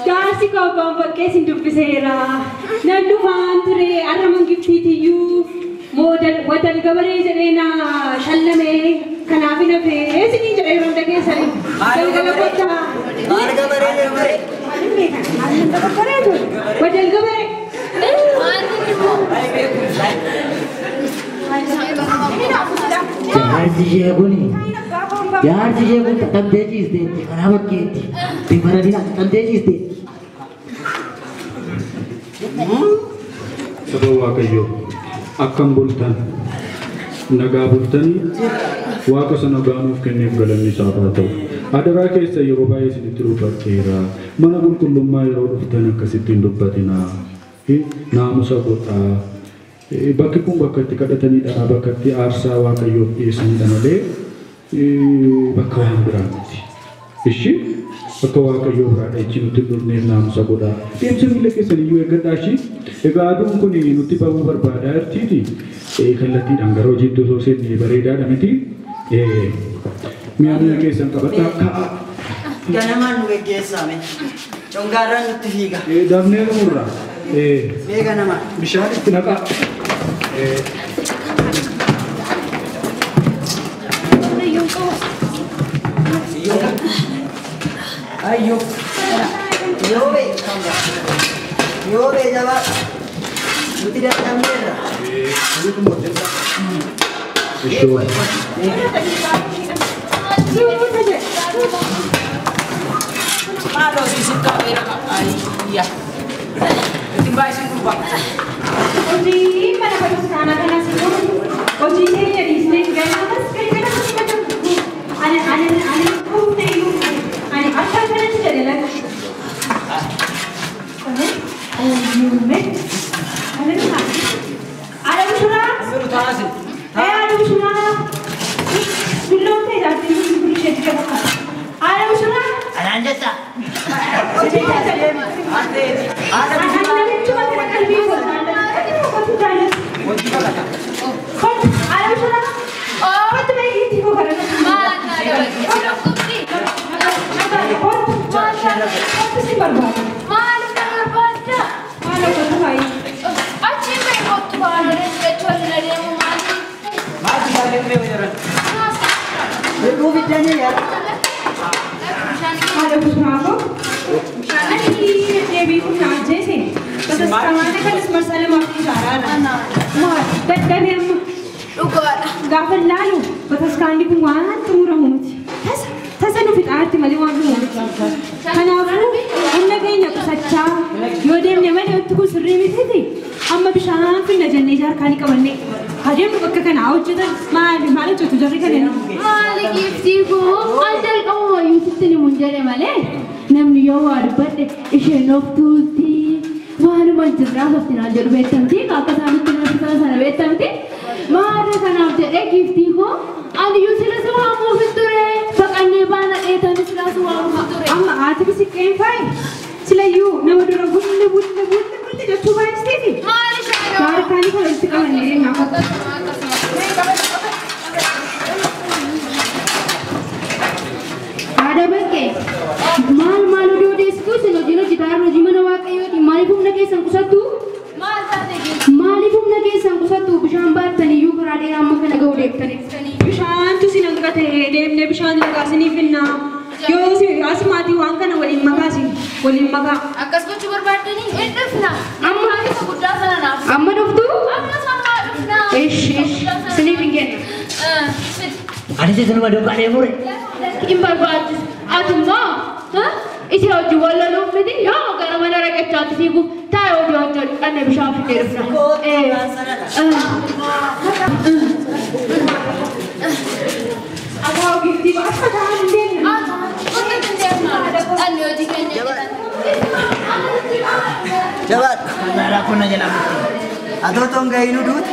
Kasi kau bawa kesin tu pesera. Nanti mantre aramang giftiyu. Modal modal kabare jadi na shalame kanabi na pe. Sini jadi orang tak kesari. Kalau kota. Modal kabare kabare. Modal kabare. यार चीज़ें बोली यार चीज़ें बोली तब दे चीज़ दे खराब की थी तुम्हारा भी ना तब दे चीज़ दे Sabaa Waaqayyo akkam bultan nagaa bultanii Waaqa sana gaanuuf kenneef galanni isaaf haa ta'u. Adaraa keessa yeroo baay'ee isinitti dubbateera. Mana qulqullummaa yeroo dhuftan akkasittiin dubbatinaa. Naamusa godhaa. Bakki kun bakka itti kadhatanidha. Bakka itti aarsaa Waaqayyoof dhiyeessanidha malee bakka waan biraa miti. Ishi bakka Waaqayyoo biraadha jechi nuti dhufneef naamusa godhaa. Deemsa miila keessan iyyuu eeggadhaa ishii. Egaa aduun kun nutti bahuu barbaadaa jirti. Kallattiidhaan gara hojiitti osoo seenne bareedaadha miti. Mi'a keessan qabataa ka'a. Ganamaan nu geggeessame. Congaarraan nutti fiiga. Dafnee dhumurra. Mee ganamaa. Bishaan itti naqaa. Ayo. Yo be jaba. Nuti datang merah. Halo sisip kamera iya. Timbang isi kubak. Oji mana bagus kana kana situ. Oji ini jadi snack gaya mas kaya masih macam. Ane kau tahu. Ane apa kana sih jadi lah. Ada usulan? Ada usulan. Belum tidak belum jadi apa. Ada usulan? Ada tak? Cuma kita kalbi pun. Ada usulan? Oh, betul ini tipu karena. Apa sih berbuat? Mana kau tahu? Aci memang tu baru receh lagi yang mana? Mati kali ini beneran. Lu bidanya ya. Ada usaha apa? Ini Dewi pun aja sih. Terus kemana kan masalah makin jalan. Mah, dan yang gafal lalu, betul sekali pun wan tumurah mudi. Tasa nu fit arti mali wan nu. Karena aku, anda kayaknya kesacca. Yodem nyaman itu ku sering mesti. Amma bishaan finna jannah jar kali kawanne. Hajam nu bakka kan awal jadi malu cutu jadi kan ini. Malik iftiku, anjal kamu Yusuf ni munjare male. Namni yawar bade ishe noftuti. Wahanu manjra hafti na jor betam ti kaka sami tina sana betam ti. Mare kana jadi iftiku. Adi Yusuf semua mau fiture. Pakannya bana etan semua mau fiture. Amma ati bisi kain fai. Sila yu nama dora bulle jadi coba istri. Malik shano. Baru kali kalau istri kawan ni nak. Ada bagai mal dia diskusi lojino jitar lojima nawa kayo di malipum nage sangku satu. Malipum nage sangku satu bishambat tani yu berade ramah kena gaudek tani. Bishaan tu sinang kata dem ne bishaan laga sini finna. Yo si asmati wan kana walin maka. Akas ko cuma berbatani endef na. Amma itu budak sana na. Amma doftu? Amma sama dofna. Ish sini pinggan. Ada sih sama dua kali mure. Imbar batis. Atumma. Hah? Isi hoji wala lo medi. Ya kana mana rakyat cati figu. Tayo dia cati ane bisa fikir. Aku gifti apa dah den. Jabat. Nara aku nanya lama. Atau tongga ini dud?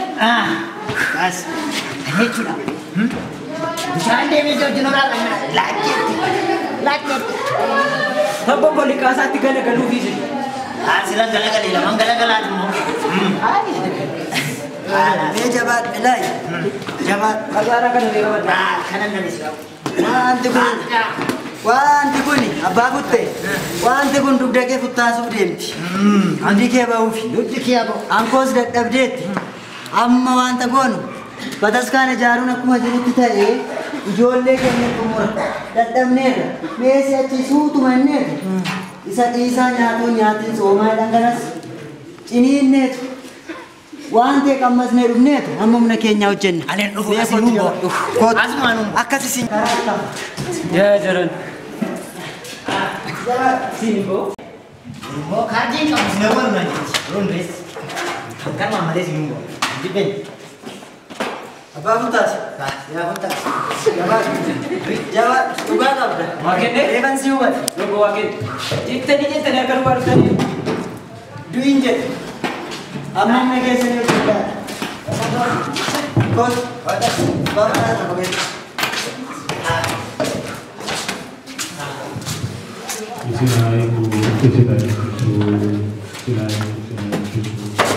Kas. Ini sudah. Jangan demi jauh orang lagi. Apa boleh kasar tiga negara visi? Silang gala-gala lah, manggala-gala tu. Ini jabat, elai. Jabat. Kalau ada kan dari mana? Kanan dari siapa? Wanti kun abbaa kutte wanti kun dugda kee futtaasuuf deemti. Hundi kee bahuufi. Duddi kee bahu. Ankoos dadhabdeetti. Amma wanta goonu bataskaana ijaaruun akkuma jirutti ta'ee ijoollee keenya xumura dadhabneerra meesii achi suutumanneerra isa dhiisaa nyaatuun nyaatiin soomaa dhanganas ciniinneetu waan ta'e qammasnee dhufneetu amma humna keenyaa hojjenna. Aleen dhufu asiin humboo. Asumaan humboo. Akkas isin karaa Ya jalan. sini kok. Humboo kajiin qabu si nama nanya. Rundis. Kan mama dia si humboo. Dipin. Abbaa Futtaas. Ya Futtaas. Jabat dhugaa qabda. Makin deh. Eegan si hubate. Logo wakin. Jettanii akka nu arganii. Du'in jedhe. Amma humna keessanii hojjetaa. Kos. Babalaa tokko keessa. Sila ibu, sila ibu, sila ibu, sila ibu.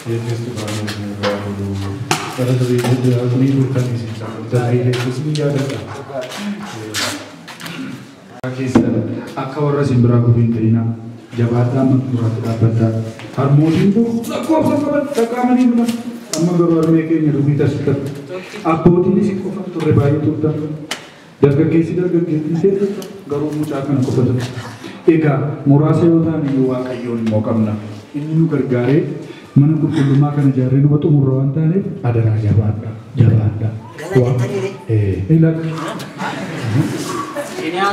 Yesus Tuhan berkata, pada hari itu aku bukan di sini, tapi Yesus ini ada. Kisah, aku orang Simbra Kubintina, jabatan menurut apa? Harmoni itu, aku apa kamu ini mana? Amma baru mereka ni rumit asal. Apa ini sih kau tu rebai tu tak? Dargaggeessi seetu garuu mucaa kana qofatu. Egaa muraasa yoo ta'an iyyuu Waaqayyoon immoo qabna. Inni nu gargaaree mana qulqullummaa kana ijaarree nu xumurra waan taaneef adaraa jabaadha.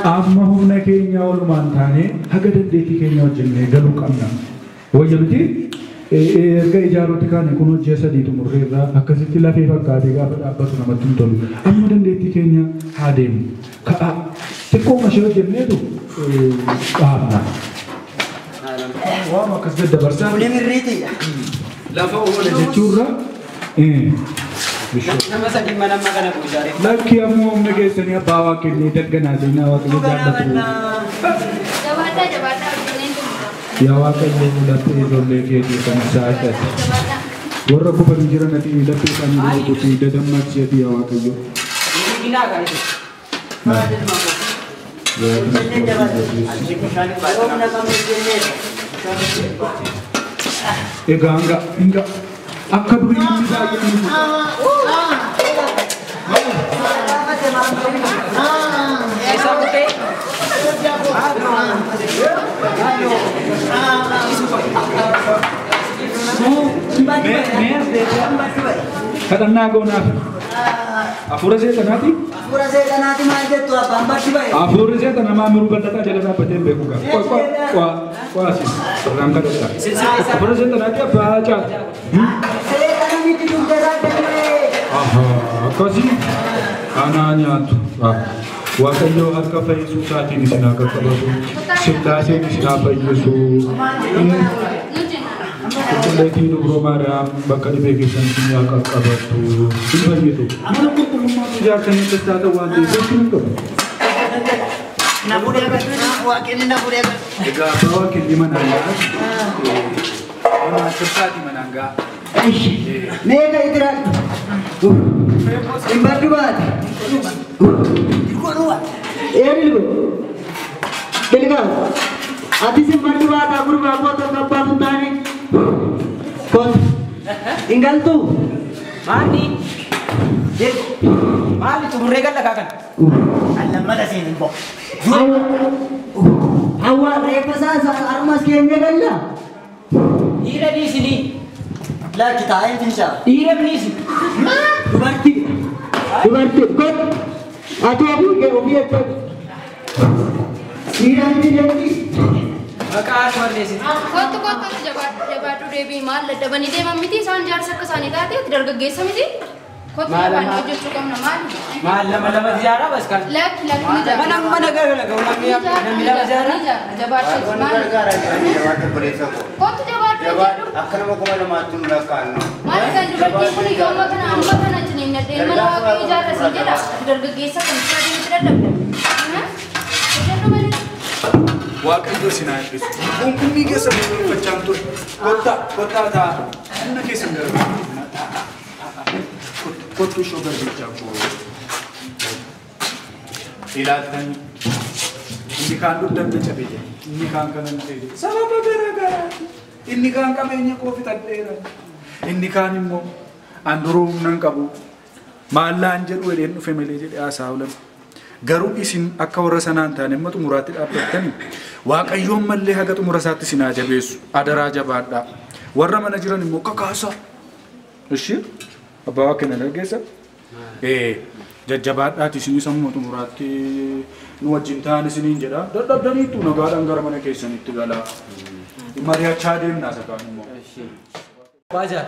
Amma humna keenya oolumaan taanee haga dandeettii keenya wajjinnee galuu qabna. Wayya miti erga ijaarooti kaane kun hojii sadii xumurreerraa akkasitti lafee fakkaatee gaafa dhaabbatu namatti hin tolu. Amma dandeettii keenya haa deemu. Xiqqoo mashee hojjenneetu dhaabna. Waan akkas daddabarsaa. Kuni mirriiti. Lafa oola jechuurra. Nama sadii mana amma kana kuusaare. Lakki ammoo humna keessanii abbaa waa kennee dalganaa seenaa waaqayyo jaallatu. Jabaadhaa hojjenneen tumsa. Yaa waaqayyo laphee ijoollee keetii kan isaa ashatti. Warra kufanii jiran ati laphee isaanii rukutii dadammachi ati yaa waaqayyo. Ginaa kan Egaa hanga akka durii namni baay'een kadhannaa goonaaf hafuura seexanaati. Hafuura seexanaati maal jettu abbaan barsi bahe. Hafuurri seexana maamiruu bal'ataa jala dhaabbatee hin beeku gaa. Qo'aasi irraan kadhata. Hafuura seexanaati abbaa caala. Seexana miti dubbataa kennee. Akkasii anaa nyaatu. Waaqayyo harka fayyisuu isaatiin isin akka qabatu. Sillaaseen isin haa fayyisu. Qulqulleetiin dubroo Maariyaam bakka dhibee keessan isin akka qabatu. Hin fayyitu. Mana qulqullummaatu ijaartanii tattaata waan ta'eef hin qabu. Egaa abbaa waaqilli manaan ga'a. Mana sirsaati manaan ga'a. Meeqa itiraatu? Hin baddu baate. Eelilgo. Bilgaa. Ati sin baddu baata gurbaa koota kabbaatu taane. Koota. Ingaltu. Maali? Maali tumurree galla kaakan? Alammata seenin bo. Awwaa reeffa isaa armas keenya galla. Dhiira dhiisinii. Lakki taa'ee fincaa. Dhiira dhiisi. Dubartii. Dubartii. Koota. Ati ofii eeggatu. Dhiira miti jetti. Maqaa barreessi. Kottu jabaadhu deebii maal daddabanii deeman miti isaan jaarsa akka isaanii taate dargaggeessa miti. Kottu jabaadhu hojjechuu qabna maali? Maal lama ziyaaraa bas kan. Lakki ni jaara. Mana garaagaraa namni lama ziyaaraa. Jabaadhu maali? Kottu jabaadhu. Akka nama kuma lamaatti nu lakkaa'annu. Maali kan dubartiin kun yooma kana amma kana ciniin nadheen mana waaqayyo ijaarra siin jedha. Dargaggeessa kan isaatiin itti dadhabda. Hojjedhu malee. Waaqayyo isin haa eebbisu. Kunkummii keessa bulfachaan ture. Kottaa ta'a. Humna keessa hin gargaaru. Kottu ishoo garbichaa koo. Ilaaltanii. Inni kaan dugdatti cabee jira. Inni kaan kanan ta'e. Sababa garaagaraa. Inni kaan qabeenya koo fixadheera. Inni kaan immoo anduruu humna hin qabu. Maallaan jedhu edeen dhufe malee jedhee haasaa oolan. Garuu isin akka warra sanaan taane amma xumuraatti dhaabbattanii Waaqayyoon mallee haga xumura isaatti isin haa jabeessu. Adaraa jabaadhaa. Warra mana jiran immoo kakaasaa. Ishii abbaa waa kenna dargeessa. Jajjabaadhaati isinis amma xumuraatti nu wajjin ta'an isiniin jedha. Dadhabdaniitu nagaadhaan gara mana keessanitti galaa. Mari'achaa deemnaa sakaan immoo. Baajaa.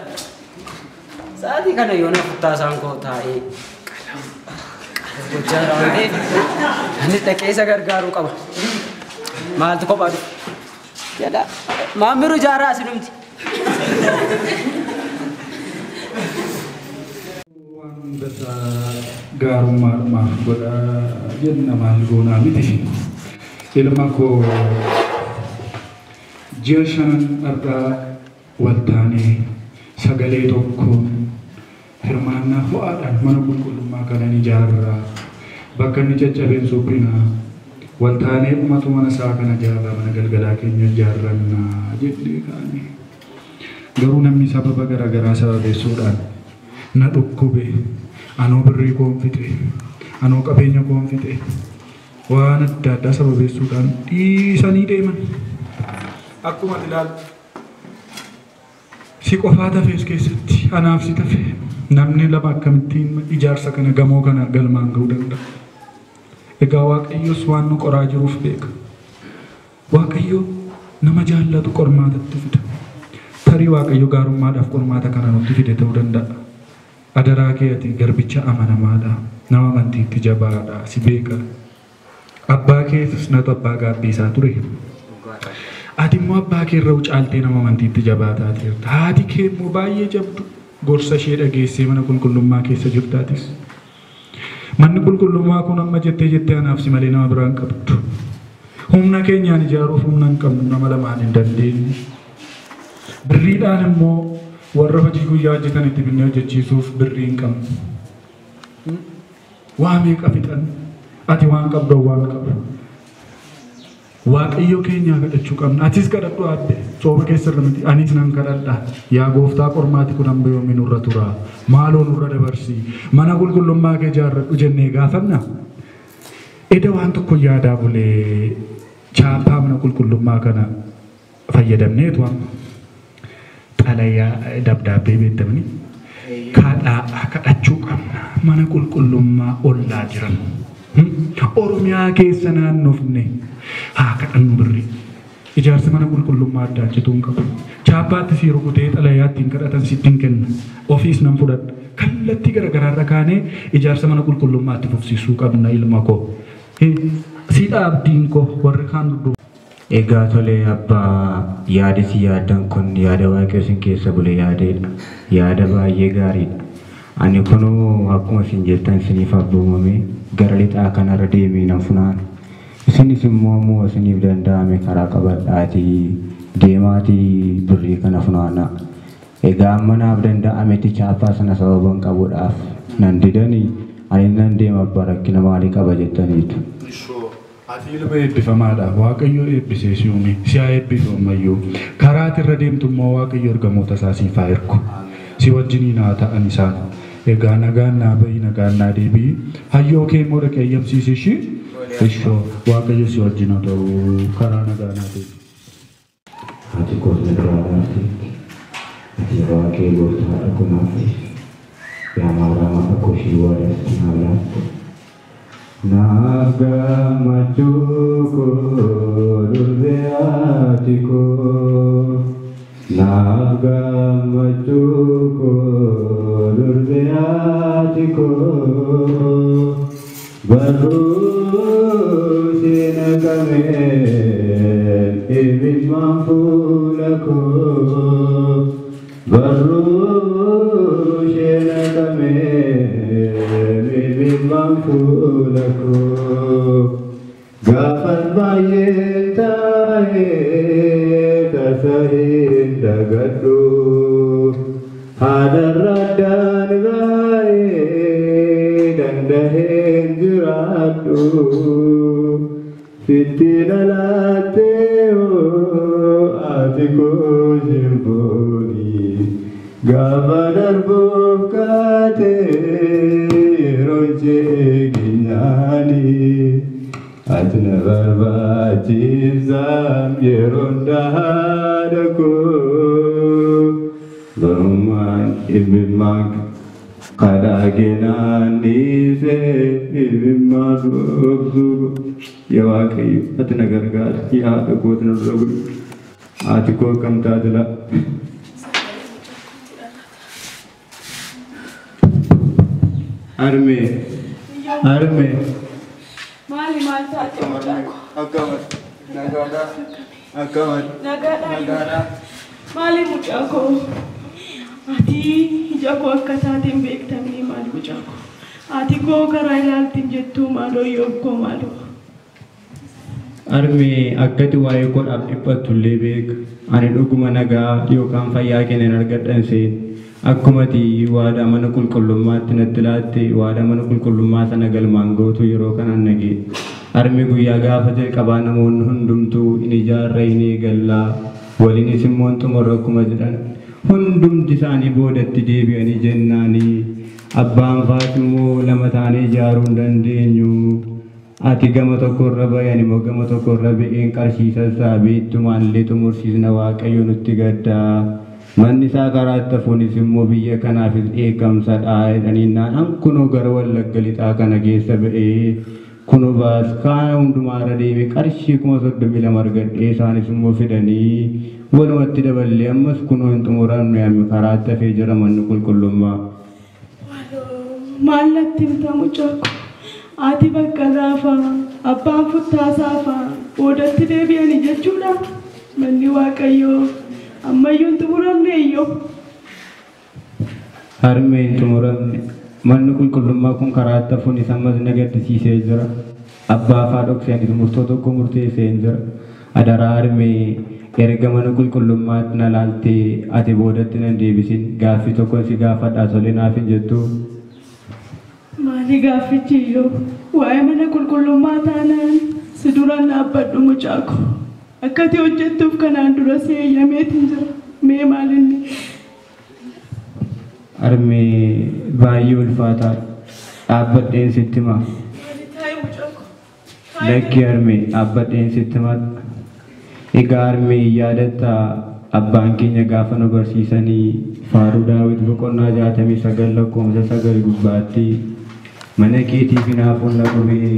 Sa'aatii kana yoona kuttaasaan koo taa'ee. Gochaa raawwatee inni dhaqee isa gargaaruu qaba. Maaltu kophaa dhufu? Jedha maamiru ijaaraa asinumti. Waan bata gaarummaadhumaaf godhaa jenna maal goonaa miti. Ilma koo ji'a shanan argaa wal taanee sagalee tokkoon hirmaannaa ho'aadhaan mana qulqullummaa kana ni ijaarraa bakka inni caccabeen suphinaa waltaanee dhumatu mana isaa kana ijaarraa mana galgalaa keenya ijaarrannaa jedhee kaane garuu namni sababa garaagaraa sababeessuudhaan na dhukkube anoo birrii koon fixe anoo qabeenya koon fixe waan adda addaa sababeessuudhaan dhiisanii deeman akkuma ilaaltu si qofaa tafees keessatti anaaf si tafe namni lama akkamittiin ijaarsa kana gamoo kana galmaan ga'uu danda'a. Egaa Waaqayyos waan nu qoraa jiruuf beeka. Waaqayyo nama jaallatu qormaatatti fida. Tarii Waaqayyo gaarummaadhaaf qormaata kana nutti fide ta'uu danda'a. Adaraa kee ati garbicha amanamaadha. Nama amantiitti jabaadha. Si beeka. Abbaa keetis natu abbaa gaabbii isaa ture. Ati immoo abbaa kee irra caaltee nama amantiitti jabaataa jirta. Haati kee immoo baay'ee jabdu. Gorsa ishee dhageessee mana qulqullummaa keessa jirtaatis. Manni qulqullummaa kun amma jettee anaaf si malee nama biraan qabdu. Humna keenyaan ijaaruuf humna hin qabnu nama lamaan hin dandeenye. Birriidhaan immoo warra hojii guyyaa hojjetan itti binnee hojjechiisuuf birrii hin qabnu. Waa meeqa fixan? Ati waan qabdu waan qabu. Waaqayyo keenya kadhachuu qabna. Atis kadhadhu abbe. Sooba keessarra miti. Anis nan kadhadha. Yaa gooftaa qormaati kun hamba yoomiin nurra tura. Maaloo nurra dabarsi. Mana qulqullummaa kee ijaarradhu jennee gaafanna. Eda waan tokko yaadaa bulee chaappaa mana qulqullummaa kana fayyadamneetu amma. Xalayaa dabdaabbee beektamanii kadhachuu qabna. Mana qulqullummaa ollaa jiran. Oromiyaa keessa naannofne haa kadhannu birrii. Ijaarsa mana qulqullummaa addaa jechuun qabu. Chaappaatti si rukutee xalayaatti hin kadhatan sitti hin kenna. Ofiis nan fudhadha. Kallattii garaagaraarra kaanee ijaarsa mana qulqullummaatti fufsiisuu qabna ilma koo. Siidha abdiin koo warri kaan dudduuba. Egaa tolee abbaa yaadi si yaaddan kun yaada Waaqayyo sin keessa bule yaadeedha. Yaada baay'ee gaariidha. Ani kunuu akkuma isin jettan isiniif abboomame gara lixaa kanarra deemee nan funaana. Isinis immoo isiniif danda'ame karaa qabadhaatii deemaatii birrii kana funaana. Egaa amma naaf danda'ametti chaappaa sana sababan qabuudhaaf nan didanii ani nan deema abbaa rakkina maalii qaba jettaniitu. Ati ilma eebbifamaadha. Waaqayyo eebbisee si uume. Si haa eebbisu ammayyuu. Karaa ati irra deemtu immoo Waaqayyo ergamoota isaa siif haa ergu. Si wajjiniin haa ta'an isaan. Egaa nagaan naa bahi nagaan naa deebi'i. Hayyoo kee immoo dhaqee eeyyamsiisi ishii. Ishoo Waaqayyo si wajjin haa ta'u karaa nagaa naa deebi'i. Ati gootni duraadhaati. Ati Waaqayyo gooftaa dhaqumaati. Yaa maaraama akkoo ishii waadatti naa laattu. Naga machuko durbeatiko Naga machuko durbeatiko Baru sinagame ibit mampulako Baru sinagame Mampulako gafat bayin tahe kasahin dagadu hadaradan baye dandahin juradu fitinalateo atiko jimboni gavadar bukate roje ginyani atna barbati zam yeronda hadako baruman ibimang kadagenani se ibimaru yawaki atna gargar ya adako atna rogu atiko kamtadla Arme Mali taate mucaako. Akamat. Nagaadha. Mali mucaako. Ati ija koo akka taateen beektamni maali mucaako. Ati koo karaa ilaaltiin jettuu maaloo yoo koo maaloo. Armi akkati waa'ee godhaaf dhiphattullee beek ani dhuguma nagaa yookaan fayyaa kennan argadhan seen akkumati waada mana qulqullummaatti natti laatte waada mana qulqullummaa sana galmaan gootu yeroo kanaan nagee armi guyyaa gaafa jalqabaa namoonni hundumtuu in ijaarra in eegallaa waliinis immoo xumura akkuma jedhan hundumti isaanii boodatti deebi'anii jennaanii abbaan faati immoo lama taanee ijaaruu hin dandeenyu. Ati gama tokkorra bayan immoo gama tokkorra ba'een qarshii sassaabee ittumaallee xumursiisna waaqayyo nutti gaddaa manni isaa karaatti hafuunis immoo biyya kanaafis eegamsadha jedhaniinnaan an kunoo gara wallagga lixaa kana keessa ba'ee kunoo baaskaana hundumaarra deeme qarshii 32 argadhee isaanis immoo fidanii walumatti daballee ammas kunoo hin xumurannu yaami karaatti hafee jira manni qulqullummaa. Maal natti himtamu caakku? Ati bakka laafaa abbaan futtaa saafaa boodatti deebi'anii jechuudha. Manni waaqayyoo ammayyuu hin xumuramne iyyoo. Harmee hin xumuramne manni qulqullummaa kun karaatti hafuunis ammas na gaddisiisee jira. Abbaa faa dhokseenis murtoo tokko murteessee hin jira. Adaraa harmee erga mana qulqullummaatti na laaltee ati boodatti nan deebisin gaaffii tokko si gaafadhaa tolee naaf hin jettuu. Maali gaaffichi iyyoo waa'ee mana qulqullummaa taanaan si duraan dhaabbadhu mucaako akkati hojjettuuf kanaan dura si eeyyameetiin jira mee maalinni? Armee baay'ee ulfaataa dhaabbadheen sitti himaa. Lakki armee dhaabbadheen sitti himaa. Egaa armee yaadatta abbaan keenya gaafa nu barsiisanii faaruu daawit boqonnaa 69 lakkoofsa 9 gubbaatti mana keetiif hinaafuun na gubee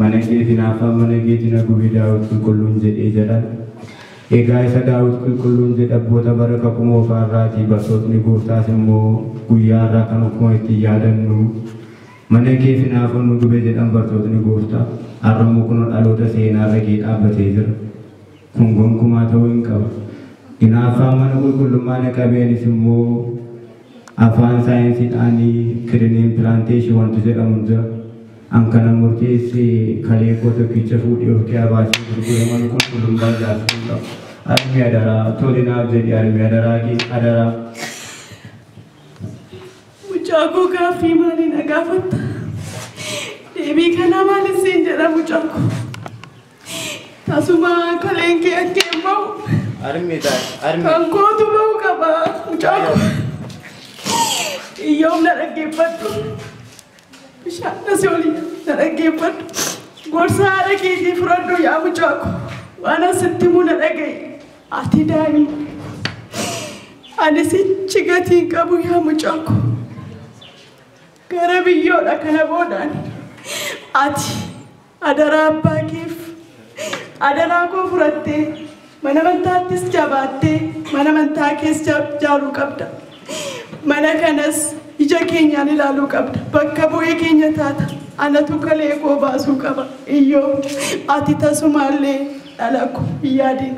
mana keef hinaafaa mana keetii na gubee daawit qulqulluun jedhee jedhan. Egaa isa daawit qulqulluun jedhe abboota bara kakuu faarraatii barsootni gooftaas immoo guyyaa irraa kan akkuma itti yaadannu mana keef hinaafuun nu gubee jedhan barsootni gooftaa har'ammoo kun dhaloota seenaarra kee dhaabbatee jira. Kun gonkumaa ta'uu hin qabu. Hinaafaa mana qulqullummaa na qabeenis immoo afaan saayinsiidhaanii kiriniin pilaanteeshii wanti jedhamu jira. An kana murteessee kaleekoo tokkicha fuudhee of qe'aa baasee gurguree mana qulqullummaa ijaaruu qabu. Armi adaraa tolinaaf jedhi armi adaraa kee adaraa. Mucaakoo gaaffii maalii na gaafatta? Deebii kana maaliif siin jedha mucaakoo? Tasuma kaleen kee akka hin bahu. Kan kootu bahu qaba mucaakoo. Iyyoom na dhaggeeffadhu. Bishaan asii olii na dhaggeeffadhu. Gorsa haadha keetii fudhadhu yaa mucaakoo. Waan asitti himuu na dhaga'i. Ati daa'ima. Ani sichi gatii qabu yaa mucaakoo. Gara biyyoodha kana boodaan. Ati adaraa abbaa keef. Adaraa koo fudhattee mana amantaattis jabaattee mana amantaa keessa ijaaruu qabda. Mana kanas ija keenyaan ilaaluu qabda. Bakka bu'ee keenya taata. Anatu kalee koo baasuu qaba. Iyyoo ati tasumaallee dhalaku yaadiin.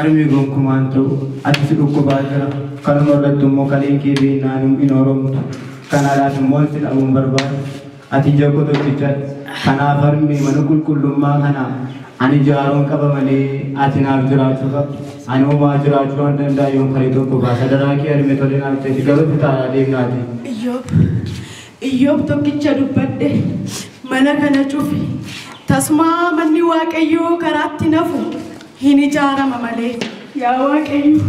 Armi gonkumaan ta'u ati si dhukkubaa jira. Kanuma irratti immoo kaleen kee beennaan hin oromtu. Kanaadhaaf immoo si dhabuun barbaadu. Ati jago tokkicha kanaaf armi mana qulqullummaa kana ani ijaaruun qaba malee ati naaf jiraachuu qabdu. Ani homaa jiraachuu waan danda'a yoon kalee tokko baasa daraa kee arme tolee naaf ta'e garuu bitaaraa deemnaati. Iyyoob tokkicha dubbadhe mana kana cufi tasumaa manni waaqayyoo karaatti nafu hin ijaarama malee yaa waaqayyo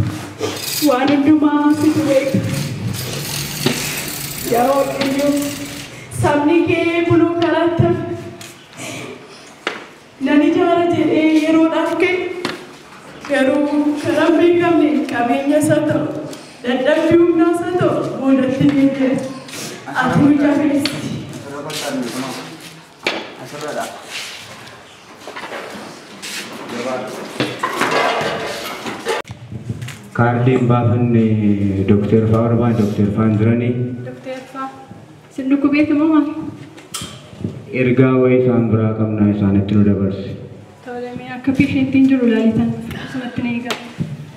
waan hundumaa situ beeka. Yaa waaqayyo sabni kee buluu karaatti nan ijaara jedhee yeroodhaaf ka'e garuu karaa beekamne qabeenyas haa ta'u dadhabbii humnaas haa ta'u boodatti deebi'e ati nu jabeessi. Kaardiin baafanne Dookter Faa Arbaan Dookter Faan jiranii. Dookter Faa sin dhukkubeetu moo maal? Ergaa wayii isaan biraa qabnaa isaanitti nu dabarsi. Tolemee akka peeshentiin jiru laalitan asumatti na eegaa.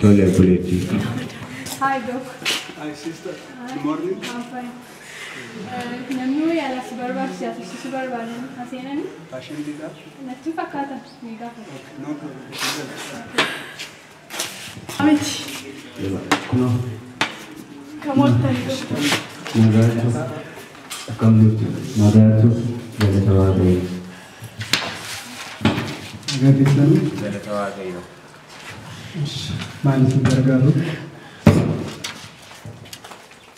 Tole buleetti. Hi, Doc. Hi, sister. Good morning. I'm fine. Namni yaala si barbaachisa si barbaadan aseenani Ashindiidha. natti fakkaata ni gaafa. Amiti. Kuno. Kamoottan dhuftu. Nagaatu. Akkam jirtu. Nagaatu. Galata waaqayyo. Gaggeessanii Galata waaqayyo. maal isin gargaaru?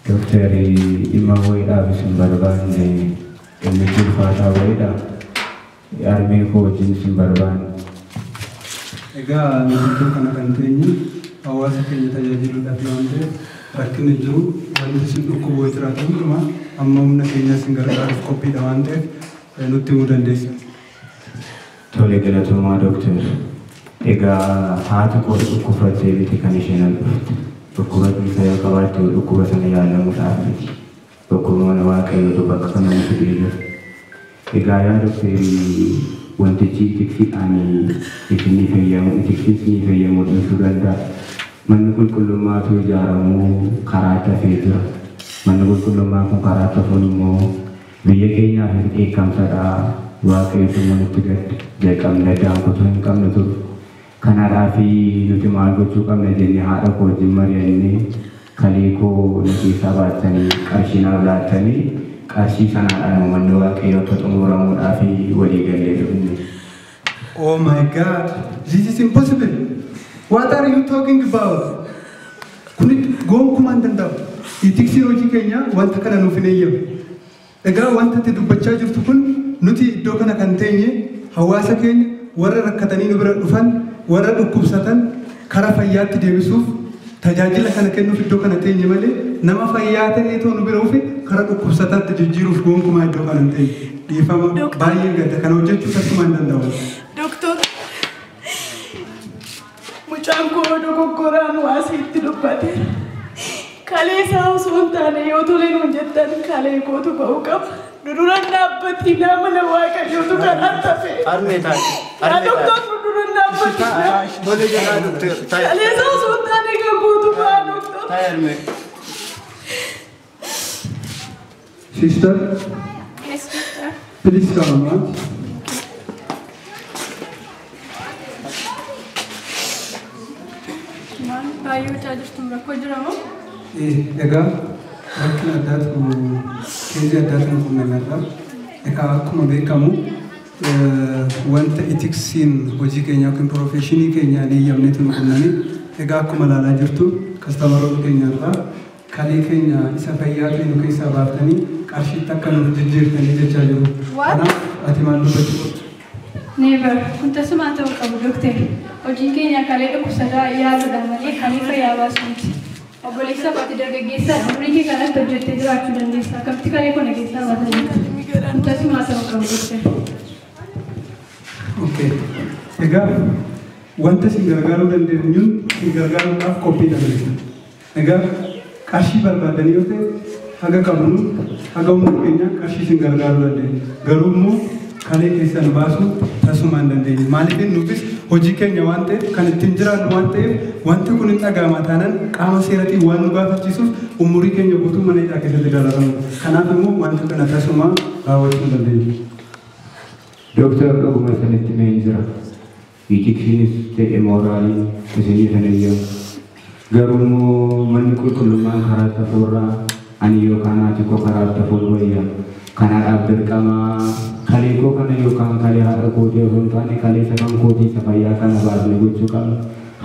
Doktari dhimma wayiidhaaf isin barbaanne dhimmichi ulfaataa wayiidha. Armee koo wajjin isin barbaanne. Egaa nuti iddoo kana kan teenye hawaasa keenya tajaajiluudhaaf waan ta'eef rakkinni jiru wanti isin dhukkubu yoo jiraatu hundumaa amma humna keenya isin gargaaruuf qophiidha waan ta'eef nutti himuu dandeessa. Tole galatoomaa dooktar. Egaa haati koo dhukkubsattee miti kan isheen dhufte. Dhukkuba dhiigaa yoo qabaatte dhukkuba sana yaalamuudhaaf miti. Dhukkuba mana waaqayyootu bakka kana nuti deebi'a. Egaa yaa dooktarii wantichi tiksiidhaan isinii fayyamuu dhiisuu danda'a. Manni qulqullummaatu ijaaramuu karaa tafee jira. Manni qulqullummaa kun karaa tafuun immoo biyya keenyaaf eegamsadha. Waaqayyotu nutti gadde jeeqamne daankutu hin qabne ture. Kanaadhaaf nuti maal gochuu qabna jennee haadha koo wajjin mari'annee kalee koo na keessaa baatanii qarshii naaf laattanii qarshii sanaadhaan manni waaqayyoo akka xumuramuudhaaf walii gallee dhufne. Oh my God, this is impossible. What are you talking about? Kun gonkumaa hin danda'amu. Itiksiin hojii keenya wanta kana nuuf hin eeyyamu. Egaa wanta ati dubbachaa jirtu kun nuti iddoo kana kan teenye hawaasa keenya warra rakkatanii nu bira dhufan warra dhukkubsatan karaa fayyaatti deebisuuf tajaajila kana kennuuf iddoo kana teenye malee nama fayyaa ta'eetoo nu bira dhufe karaa dhukkubsataatti jijjiiruuf gonkumaa iddoo kana hin teenye. Dhiifama baay'ee gadda kana hojjechuu tasuma hin danda'amu. Doktor. Mucaan koo dogoggoraan waa sitti dubbate. Kalee isaa osoo hin taane yoo tole nuun jettan kalee kootu ba'uu qaba. Duduran dhaabbatti nama na waaqayyootu kanaan tafe. Armee taate. Doktor duduran dhaabbatti. Tole jedhaa doktor. Kalee isaa osoo hin taane kan kootu ba'a doktor. Taa'e armee. Sister, Yes, sister. please come out. Maal baay'ee hojjaa jirtu rakkoo jira moo? Egaa rakkina addaatu keezii addaatu nu qunnamedha. Egaa akkuma beekamu wanta itiksiin hojii keenya yookiin piroofeeshinii keenya eeyyamneetu nu qunname. Egaa akkuma ilaalaa jirtu kastaamaroota keenya irraa kalee keenya isa fayyaa keenya keessaa baaftanii qarshiitti akka nuuf jijjiirtanii jechaa jiru. Kanaaf ati maal dubbachuu qabdu? Never. Kun tasumaa ta'uu qabu doktari. Hojiin keenya kalee dhukkubsataa yaaluudha malee kalee fayyaa baasu miti. Obboleessa baati dargaggeessaa umurii kee kanatti hojjettee jiraachuu dandeessa. Akkamitti kalee kana keessaa baatan jirtu? Kun tasumaa ta'uu qabu doktari. Okay. Egaa wanta isin gargaaruu dandeenyuun isin gargaaruudhaaf qophii dabalisa. Egaa qarshii barbaadanii yoo ta'e haga qabnu haga humna keenya qarshii isin gargaaruu dandeenya. Garuu immoo kalee keessan baasuu tasuma hin dandeenye. Maaliif nuufis hojii keenya waan ta'eef kan ittiin jiraannu waan ta'eef wanti kun hin dhaga'ama taanaan qaama seeratiin waan nu gaafachiisuuf umurii keenya guutuu mana hidhaa keessatti dararamu. Kanaaf immoo wanta kana tasuma raawwachuu hin dandeenye. Doktor dhuguma sanitti mee jira. Itiksiinis ta'e mooraalii isinii sana eeyyamu. Garuu immoo manni qulqullummaan karaa tafuurraa ani yookaan haati koo karaa tafuun wayya. Kanaadhaaf dirqamaa kalee koo kana yookaan kalee haadha kootii osoo hin taane kalee sakan kootii isa fayyaa kana baasne gochuu qabna.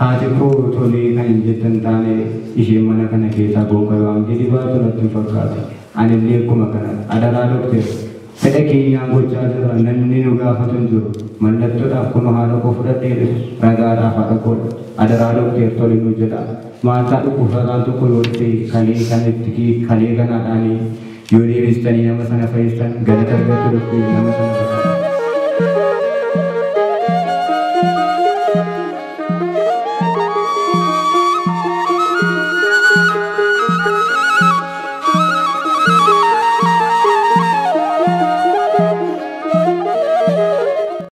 Haati koo tolee kan hin jettan taane isheen mana kana keessaa gonka waan jedhi baatu natti hin fakkaatu. Ani illee akkuma kana adaraa doktor fedha keenyaan gochaa jira namni nu gaafatu hin jiru. Mallattoodhaaf kun haadha koo fudhadhee dhufe ragaadhaaf haadha koodha. Adaraa doktor tole nu jedha. Maataa dhukkubsataan tokko yoo ta'e kalee kanatti kalee kanaadhaanii yoo deebistanii nama sana fayyistan galata argachuu doktor nama sana fayyistan.